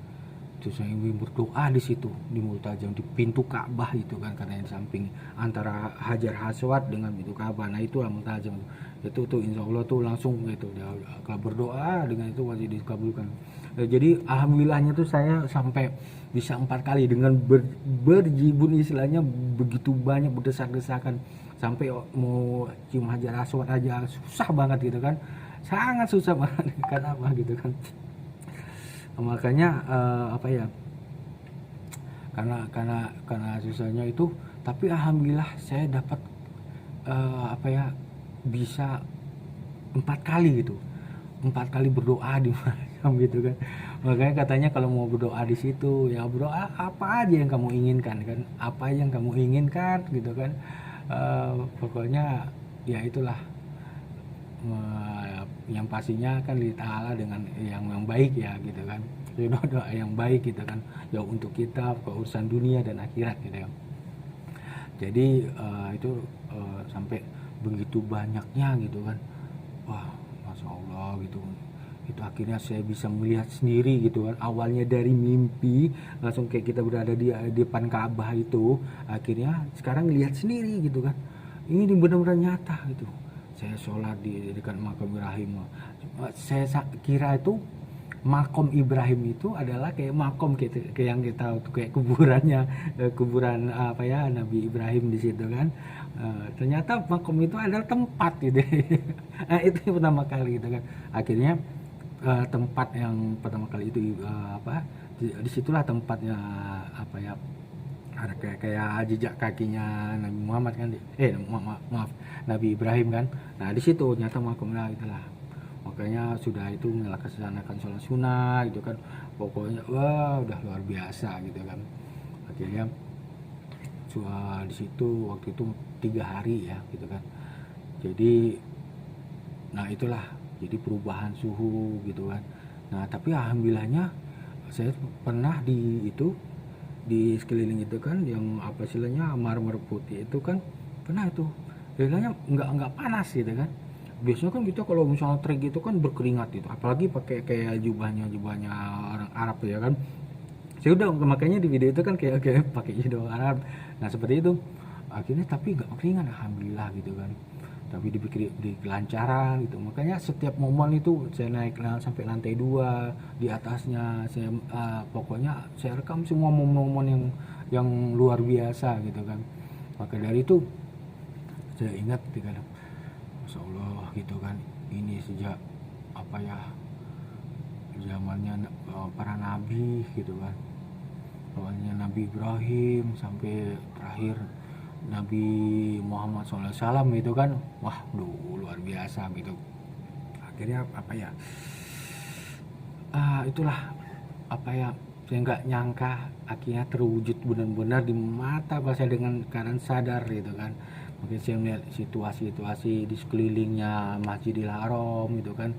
Terus saya berdoa di situ di multazam, di pintu Ka'bah itu kan, karena yang samping antara Hajar Aswad dengan pintu Ka'bah. Nah itulah multazam itu tuh insya Allah tuh langsung gitu, kalau berdoa dengan itu pasti dikabulkan. Jadi alhamdulillahnya tuh saya sampai bisa 4 kali dengan berjibun, istilahnya begitu banyak berdesak-desakan, sampai mau cium Hajar Aswad aja susah banget gitu kan, sangat susah banget. Kenapa gitu kan. Makanya karena susahnya itu Tapi alhamdulillah saya dapat apa ya, bisa 4 kali gitu, 4 kali berdoa di makam gitu kan. Makanya katanya kalau mau berdoa di situ ya berdoa apa aja yang kamu inginkan kan, apa yang kamu inginkan gitu kan. Pokoknya ya itulah, yang pastinya kan di Ta'ala dengan yang baik ya gitu kan. Doa yang baik gitu kan, ya untuk kita urusan dunia dan akhirat gitu ya. Jadi itu sampai begitu banyaknya gitu kan, wah masya Allah gitu. Itu akhirnya saya bisa melihat sendiri gitu kan, awalnya dari mimpi langsung kayak kita berada di depan Ka'bah itu, akhirnya sekarang lihat sendiri gitu kan, ini benar-benar nyata gitu. Saya sholat di dekat makam Ibrahim. Saya kira itu makom Ibrahim itu adalah kayak makom kayak yang kita kayak kuburannya, kuburan apa ya, Nabi Ibrahim di situ kan. Ternyata makom itu adalah tempat gitu. Nah, itu yang pertama kali gitu kan. Akhirnya tempat yang pertama kali itu apa, disitulah tempatnya apa ya, ada kayak jejak kakinya Nabi Muhammad kan, maaf Nabi Ibrahim kan. Nah di situ nyata makamnya itulah. Makanya sudah itu melaksanakan sholat sunnah gitu kan, pokoknya wah udah luar biasa gitu kan. Akhirnya di situ waktu itu 3 hari ya gitu kan. Jadi nah itulah, jadi perubahan suhu gitu kan. Nah tapi alhamdulillahnya saya pernah di itu, di sekeliling itu kan yang apa istilahnya marmer putih itu kan, pernah itu istilahnya nggak panas gitu kan. Biasanya kan kita kalau misalnya trek gitu kan berkeringat gitu, apalagi pakai kayak jubahnya orang Arab ya kan. Saya udah makanya di video itu kan kayak pakai jubah Arab. Nah seperti itu akhirnya, tapi nggak berkeringat alhamdulillah gitu kan. Tapi dipikir di kelancaran gitu, makanya setiap momen itu saya naik sampai lantai 2 di atasnya saya pokoknya saya rekam semua momen-momen yang luar biasa gitu kan. Maka dari itu saya ingat ketika Masya Allah gitu kan, ini sejak apa ya, zamannya para nabi gitu kan, awalnya Nabi Ibrahim sampai terakhir Nabi Muhammad SAW itu kan, wah luar biasa gitu. Akhirnya apa ya, itulah apa ya, saya nggak nyangka akhirnya terwujud benar-benar di mata saya dengan keadaan sadar gitu kan. Mungkin saya melihat situasi-situasi di sekelilingnya Masjidil Haram gitu kan,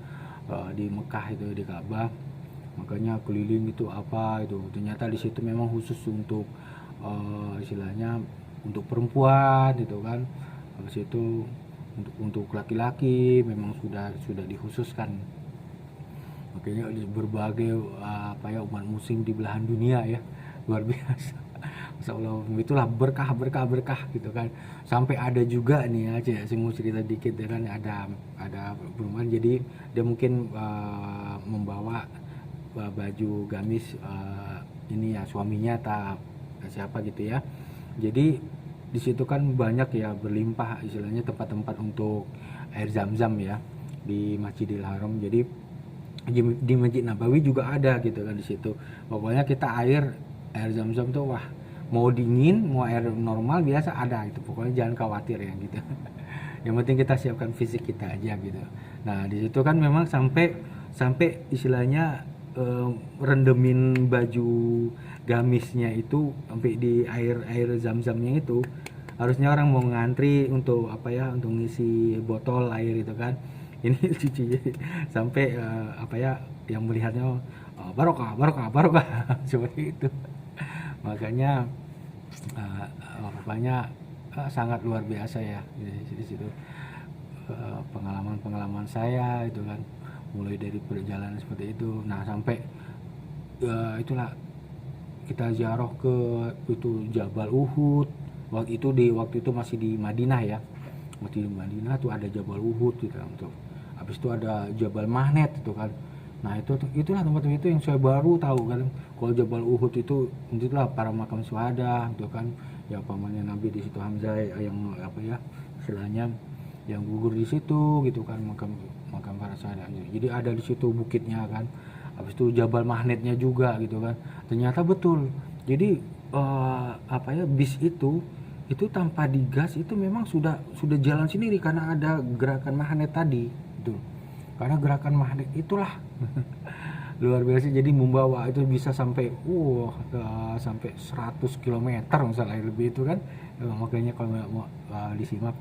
di Mekah itu di Ka'bah. Makanya keliling itu apa itu, ternyata di situ memang khusus untuk istilahnya untuk perempuan gitu kan. Habis itu untuk laki-laki memang sudah dikhususkan. Makanya di berbagai apa ya, umat muslim di belahan dunia ya, luar biasa. Masya Allah, itulah berkah gitu kan. Sampai ada juga nih ya, saya mau cerita dikit ya kan, ada perempuan, jadi dia mungkin membawa baju gamis ini ya suaminya tak siapa gitu ya. Jadi di situ kan banyak ya, berlimpah istilahnya tempat-tempat untuk air zam-zam ya di Masjidil Haram. Jadi di Masjid Nabawi juga ada gitu kan di situ. Pokoknya kita air zam-zam tuh wah, mau dingin mau air normal biasa ada gitu. Pokoknya jangan khawatir ya gitu. Yang penting kita siapkan fisik kita aja gitu. Nah di situ kan memang sampai istilahnya rendemin baju gamisnya itu sampai di air zam-zamnya itu. Harusnya orang mau ngantri untuk apa ya, untuk ngisi botol air itu kan, ini cuci sampai apa ya, yang melihatnya barokah seperti itu. Makanya rupanya sangat luar biasa ya di situ. Pengalaman saya itu kan mulai dari perjalanan seperti itu. Nah sampai itulah kita ziarah ke itu Jabal Uhud. Waktu itu masih di Madinah ya. Waktu di Madinah tuh ada Jabal Uhud gitu untuk. Habis itu ada Jabal Mahnet itu kan. Nah itulah tempat itu yang saya baru tahu kan. Kalau Jabal Uhud itulah para makam syuhada gitu kan. Ya pamannya Nabi di situ, Hamzah yang apa ya istilahnya yang gugur di situ gitu kan, makam para syuhada. Jadi ada di situ bukitnya kan. Habis itu Jabal Mahnetnya juga gitu kan. Ternyata betul. Jadi apa ya, bis itu itu tanpa digas itu memang sudah jalan sendiri karena ada gerakan magnet tadi itu. Karena gerakan magnet itulah luar biasa, jadi membawa itu bisa sampai sampai 100 km misalnya lebih itu kan. Makanya kalau mau disimak,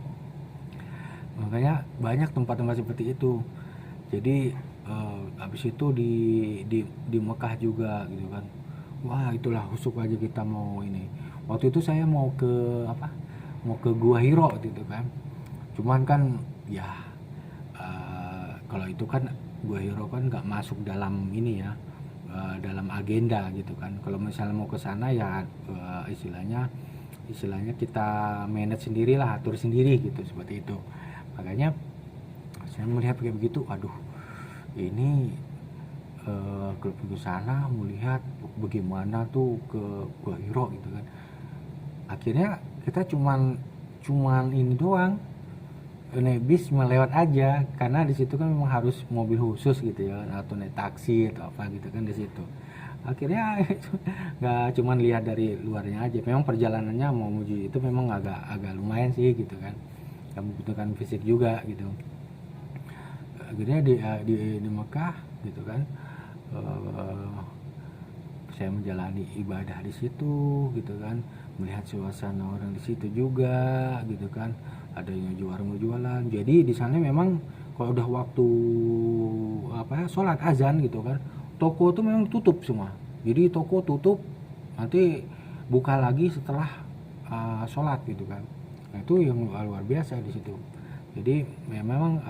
makanya banyak tempat-tempat seperti itu. Jadi habis itu di Mekah juga gitu kan. Wah, itulah husuk aja kita mau ini. Waktu itu saya mau ke mau ke Gua Hiro gitu kan. Cuman kan ya kalau itu kan Gua Hiro kan nggak masuk dalam ini ya, dalam agenda gitu kan. Kalau misalnya mau ke sana ya istilahnya kita manage sendirilah, atur sendiri gitu, seperti itu. Makanya saya melihat kayak begitu, aduh ini ke sana melihat bagaimana tuh ke Gua Hiro gitu kan. Akhirnya kita cuman ini doang, naik bis melewat aja, karena di situ kan memang harus mobil khusus gitu ya, atau naik taksi atau apa gitu kan di situ. Akhirnya nggak cuman lihat dari luarnya aja, memang perjalanannya mau menuju itu memang agak lumayan sih gitu kan, kamu butuhkan fisik juga gitu. Akhirnya di Mekah gitu kan, saya menjalani ibadah di situ gitu kan, melihat suasana orang di situ juga gitu kan, ada yang jualan. Jadi di sana memang kalau udah waktu sholat azan gitu kan, toko tuh memang tutup semua. Jadi toko tutup, nanti buka lagi setelah sholat gitu kan. Nah, itu yang luar biasa di situ. Jadi memang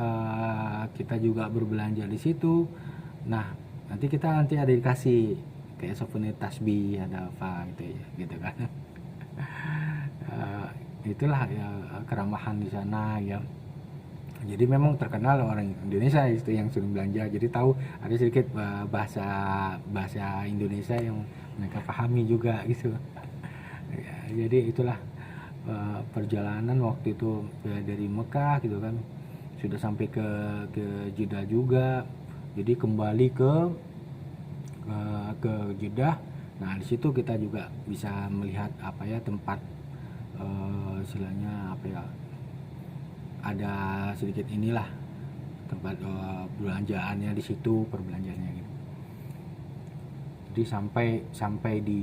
kita juga berbelanja di situ. Nah, nanti ada dikasih kayak souvenir tasbih, ada apa gitu kan. Itulah ya keramahan di sana ya. Jadi memang terkenal orang Indonesia itu yang sering belanja, jadi tahu ada sedikit bahasa Indonesia yang mereka pahami juga gitu. Ya, jadi itulah perjalanan waktu itu dari Mekah gitu kan, sudah sampai ke Jeddah juga. Jadi kembali ke Jeddah. Nah, di situ kita juga bisa melihat tempat istilahnya ada sedikit inilah tempat belanjaannya di situ, perbelanjaannya gitu. Jadi sampai di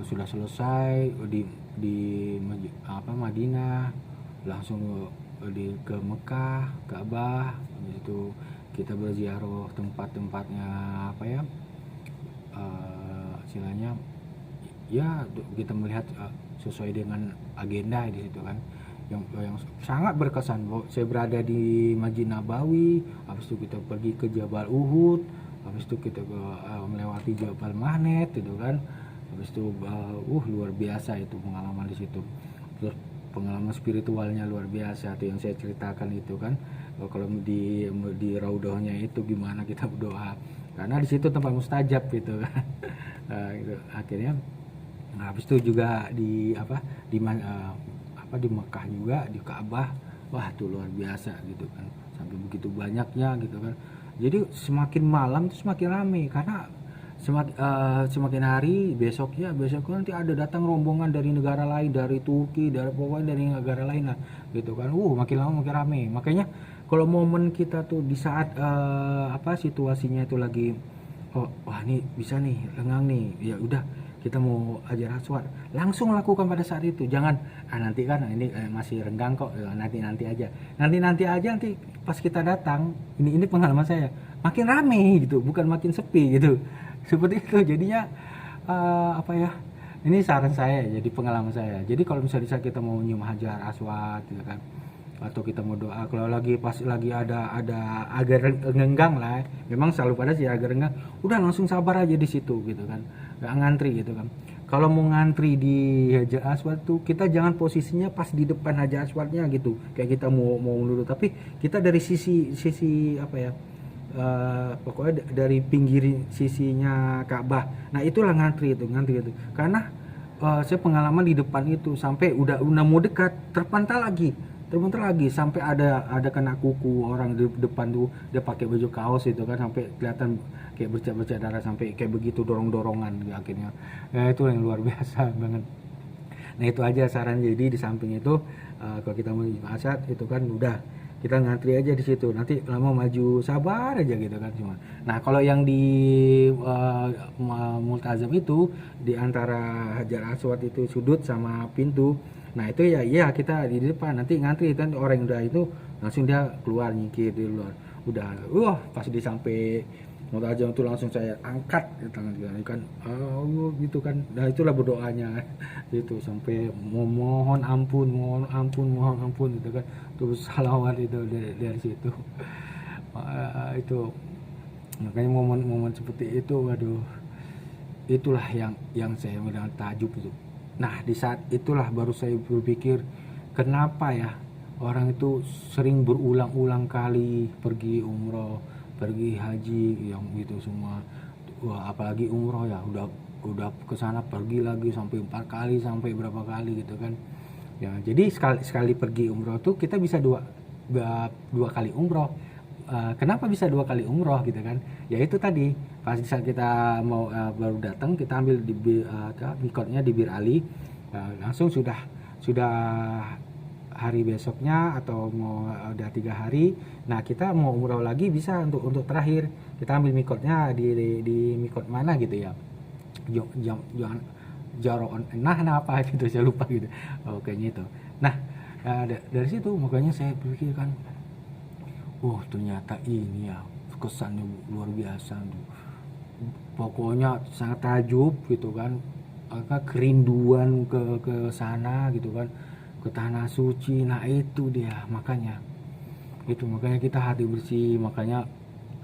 sudah selesai di Madinah, langsung ke Mekah, Ka'bah. Habis itu kita berziarah tempat-tempatnya istilahnya ya, kita melihat sesuai dengan agenda di situ kan, yang sangat berkesan. Saya berada di Masjid Nabawi, habis itu kita pergi ke Jabal Uhud, habis itu kita melewati Jabal Magnet gitu kan. Habis itu luar biasa itu pengalaman di situ. Terus pengalaman spiritualnya luar biasa tuh yang saya ceritakan itu kan. Kalau di raudhahnya itu gimana kita berdoa, karena di situ tempat mustajab gitu kan. Gitu. Akhirnya habis itu juga di Mekah juga, di Ka'bah. Wah, itu luar biasa gitu kan, sampai begitu banyaknya gitu kan. Jadi semakin malam itu semakin ramai, karena semakin hari besoknya nanti ada datang rombongan dari negara lain, dari Turki, pokoknya dari negara lain lah gitu kan. Makin lama makin ramai. Makanya kalau momen kita tuh di saat situasinya itu lagi wah ini bisa nih, lengang nih, ya udah kita mau Hajar Aswad, langsung lakukan pada saat itu. Jangan nanti kan ini masih renggang kok, nanti aja nanti pas kita datang. Ini pengalaman saya, makin rame gitu, bukan makin sepi gitu, seperti itu. Jadinya ini saran saya, jadi pengalaman saya. Jadi kalau misalnya kita mau nyium Hajar Aswad gitu kan, atau kita mau doa, kalau pas lagi ada agak renggang lah, memang selalu pada sih agak renggang, udah langsung sabar aja di situ gitu kan, nggak ngantri gitu kan. Kalau mau ngantri di Hajar Aswad tuh, kita jangan posisinya pas di depan Hajar Aswadnya gitu, kayak kita mau duduk, tapi kita dari sisi pokoknya dari pinggir sisinya Ka'bah. Nah, itulah ngantri itu, karena saya pengalaman di depan itu, sampai udah mau dekat, terpantal lagi sampai ada kena kuku orang di depan tuh, dia pakai baju kaos itu kan, sampai kelihatan kayak bercak darah, sampai kayak begitu, dorongan akhirnya. Ya, itu yang luar biasa banget. Nah itu aja saran. Jadi di samping itu kalau kita mau asat itu kan udah kita ngantri aja di situ, nanti lama maju sabar aja gitu kan cuma. Nah kalau yang di Multazam itu di antara Hajar Aswad itu sudut sama pintu, nah itu ya kita di depan nanti ngantri kan, orang udah itu langsung dia keluar nyingkir di luar. Udah pas di sampai Multazam itu langsung saya angkat di tangan kan, gitu kan. Nah itulah berdoanya itu sampai mohon ampun, mohon ampun gitu kan, terus salawat itu dari situ. Itu makanya momen-momen seperti itu, waduh, itulah yang saya bilang takjub itu. Nah di saat itulah baru saya berpikir, kenapa ya orang itu sering berulang-ulang kali pergi umroh, pergi haji, yang gitu semua. Wah, apalagi umroh ya udah kesana pergi lagi sampai 4 kali, sampai berapa kali gitu kan ya. Jadi sekali pergi umroh tuh kita bisa dua kali umroh. Kenapa bisa 2 kali umroh gitu kan, ya itu tadi pas saat kita mau baru datang kita ambil di mikotnya di Bir Ali, langsung sudah hari besoknya atau mau udah 3 hari, nah kita mau umroh lagi bisa untuk terakhir kita ambil mikotnya di mikot mana gitu ya, jangan Jaroon apa gitu, saya lupa gitu. Kayaknya itu. Nah dari situ makanya saya pikir kan, ternyata ini ya kesannya luar biasa tuh. Pokoknya sangat takjub gitu kan, kerinduan ke sana gitu kan, ke tanah suci. Nah itu dia, makanya kita hati bersih. Makanya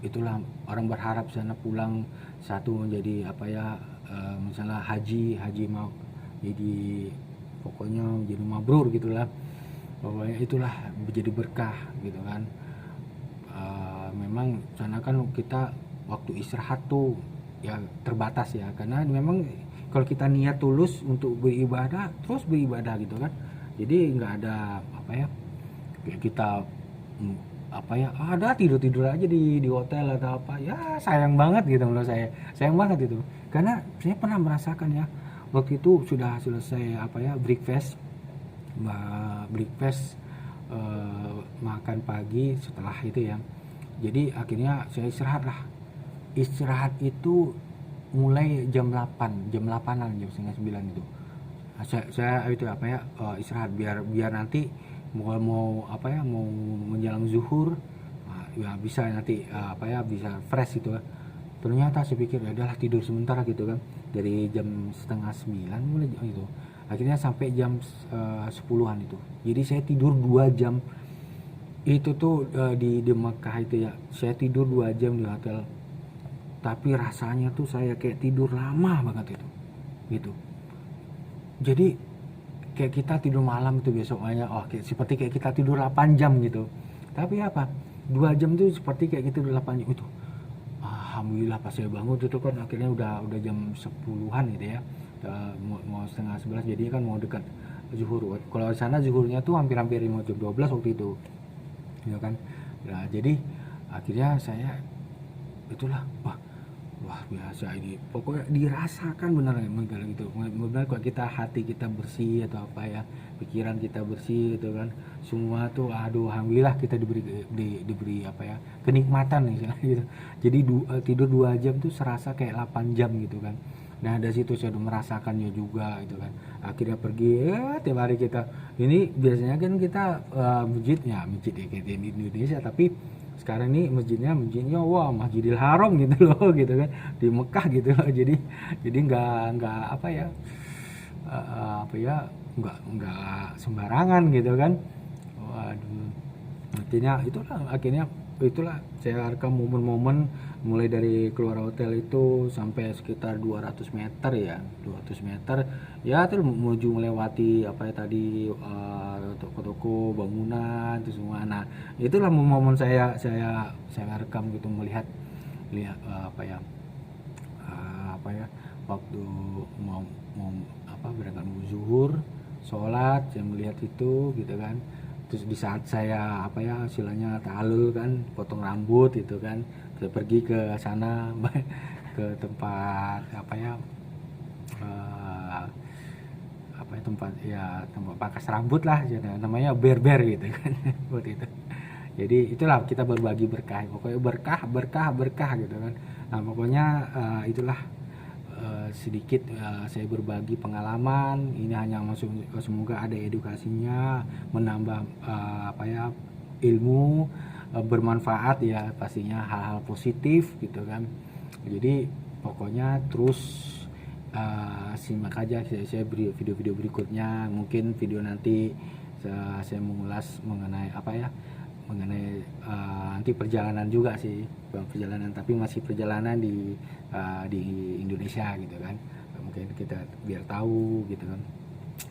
itulah orang berharap sana pulang satu menjadi misalnya haji mau jadi, pokoknya jadi mabrur gitulah, pokoknya itulah menjadi berkah gitu kan. Memang sana kan kita waktu istirahat tuh ya terbatas ya, karena memang kalau kita niat tulus untuk beribadah terus beribadah gitu kan, jadi nggak ada kayak kita ada tidur aja di hotel atau apa ya, sayang banget gitu menurut saya, sayang banget itu. Karena saya pernah merasakan ya, waktu itu sudah selesai breakfast makan pagi setelah itu ya. Jadi akhirnya saya istirahat itu mulai jam 8, jam 8-an, jam setengah 9 itu. Saya itu istirahat biar nanti mau menjelang zuhur, ya bisa nanti bisa fresh gitu kan. Ternyata saya pikir ya udahlah tidur sebentar gitu kan, dari jam setengah 9 mulai itu, akhirnya sampai jam 10-an itu. Jadi saya tidur 2 jam itu tuh di Mekah itu ya. Saya tidur 2 jam di hotel, tapi rasanya tuh saya kayak tidur lama banget itu gitu. Jadi kayak kita tidur malam itu besoknya seperti kayak kita tidur 8 jam gitu, tapi 2 jam tuh seperti kayak gitu 8 jam itu. Alhamdulillah pas saya bangun itu kan akhirnya udah jam 10-an gitu ya, mau setengah 11, jadi kan mau dekat zuhur. Kalau di sana zuhurnya tuh hampir mau jam 12 waktu itu ya kan. Nah jadi akhirnya saya itulah wah biasa ini, pokoknya dirasakan beneran gitu. Benar kalau kita hati kita bersih atau pikiran kita bersih gitu kan, semua tuh alhamdulillah kita diberi kenikmatan nih gitu. Jadi tidur 2 jam tuh serasa kayak 8 jam gitu kan. Nah dari situ saya udah merasakannya juga gitu kan. Akhirnya pergi tiap hari kita ini, biasanya kan kita masjid ya kayak di Indonesia, tapi sekarang ini masjidnya Masjidil Haram gitu loh gitu kan, di Mekah gitu loh. Jadi nggak nggak sembarangan gitu kan. Waduh, akhirnya itulah saya rekam momen-momen mulai dari keluar hotel itu sampai sekitar 200 meter ya, 200 meter ya, terus menuju melewati toko-toko, bangunan itu semua. Nah itulah momen saya rekam gitu, melihat waktu mau berangkat zuhur, sholat, saya melihat itu gitu kan. Terus di saat saya istilahnya ta'alul kan, potong rambut itu kan, saya pergi ke sana ke tempat tempat pangkas rambut lah, namanya berber gitu kan. Buat itu. Jadi itulah kita berbagi berkah, pokoknya berkah berkah berkah gitu kan. Nah pokoknya itulah sedikit saya berbagi pengalaman ini, hanya masuk semoga ada edukasinya, menambah ilmu, bermanfaat ya pastinya, hal-hal positif gitu kan. Jadi pokoknya terus simak aja saya video-video berikutnya, mungkin video nanti saya mengulas mengenai mengenai nanti perjalanan juga sih, bukan perjalanan tapi masih perjalanan di Indonesia gitu kan, mungkin kita biar tahu gitu kan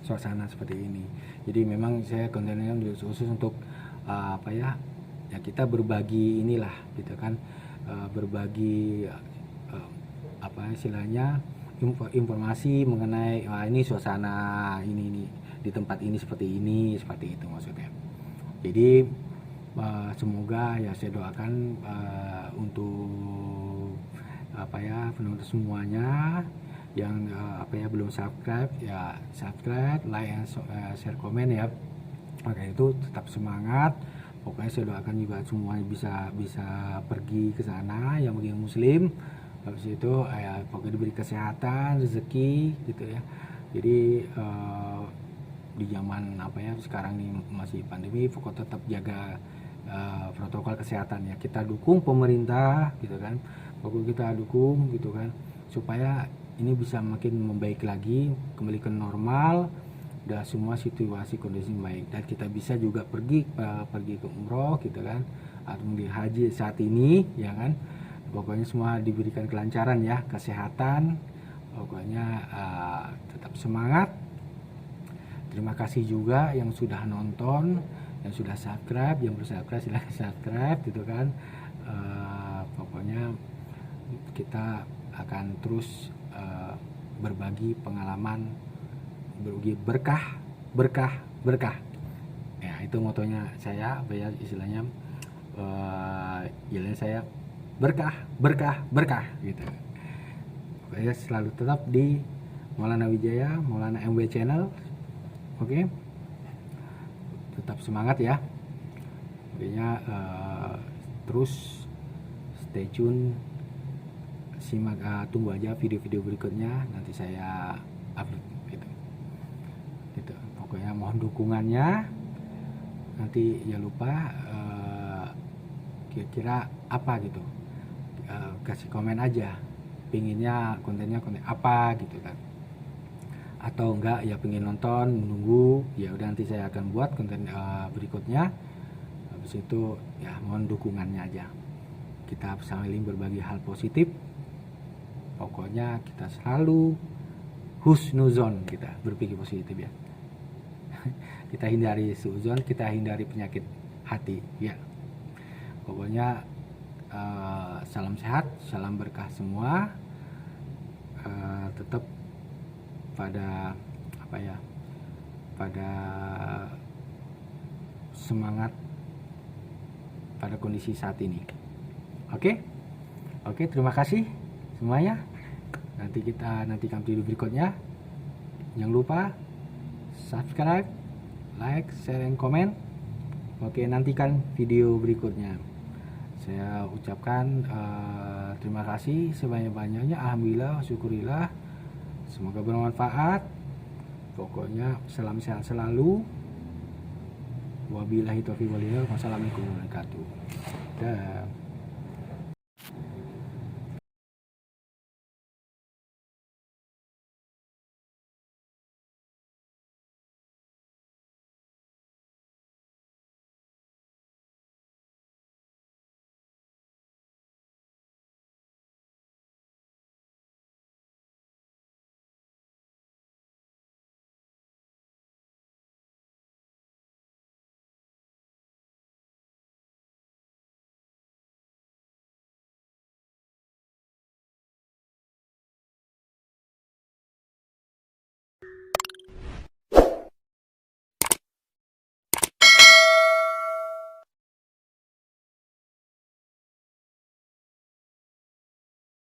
suasana seperti ini. Jadi memang saya kontennya khusus untuk ya kita berbagi inilah gitu kan, berbagi istilahnya informasi mengenai ini suasana ini di tempat ini seperti itu maksudnya. Jadi semoga ya saya doakan untuk penonton semuanya yang belum subscribe ya subscribe, like, share, komen ya. Maka itu tetap semangat. Pokoknya saya doakan juga semuanya bisa pergi ke sana yang bagi muslim. Habis itu ya pokoknya diberi kesehatan, rezeki gitu ya. Jadi di zaman sekarang ini masih pandemi, pokoknya tetap jaga protokol kesehatan ya. Kita dukung pemerintah gitu kan, pokoknya kita dukung gitu kan, supaya ini bisa makin membaik lagi, kembali ke normal, dan semua situasi kondisi baik, dan kita bisa juga pergi ke umroh gitu kan, atau di haji saat ini ya kan. Pokoknya semua diberikan kelancaran ya, kesehatan. Pokoknya tetap semangat. Terima kasih juga yang sudah nonton, yang sudah subscribe, yang belum subscribe silahkan subscribe gitu kan. Pokoknya kita akan terus berbagi pengalaman, berbagi berkah. Ya itu motonya saya, istilahnya saya berkah gitu. Pokoknya selalu tetap di Maulana Wijaya, Maulana MW Channel. Oke. Tetap semangat ya. Pokoknya terus stay tune, simak, tunggu aja video-video berikutnya nanti saya upload gitu. Pokoknya mohon dukungannya. Nanti jangan lupa kira-kira apa gitu, kasih komen aja, pinginnya konten apa gitu kan, atau enggak ya pengen nonton menunggu, ya udah nanti saya akan buat konten berikutnya. Habis itu ya mohon dukungannya aja, kita saling berbagi hal positif. Pokoknya kita selalu husnuzon, kita berpikir positif ya. Kita hindari suuzon, kita hindari penyakit hati ya. Pokoknya salam sehat, salam berkah semua. Tetap pada pada semangat pada kondisi saat ini. Oke, terima kasih semuanya. Nantikan video berikutnya. Jangan lupa subscribe, like, share, dan komen. Oke, nantikan video berikutnya. Saya ucapkan terima kasih sebanyak-banyaknya. Alhamdulillah, syukurillah. Semoga bermanfaat. Pokoknya salam sehat selalu. Wabillahi taufiq wal hidayah. Wassalamualaikum warahmatullahi wabarakatuh. Dah.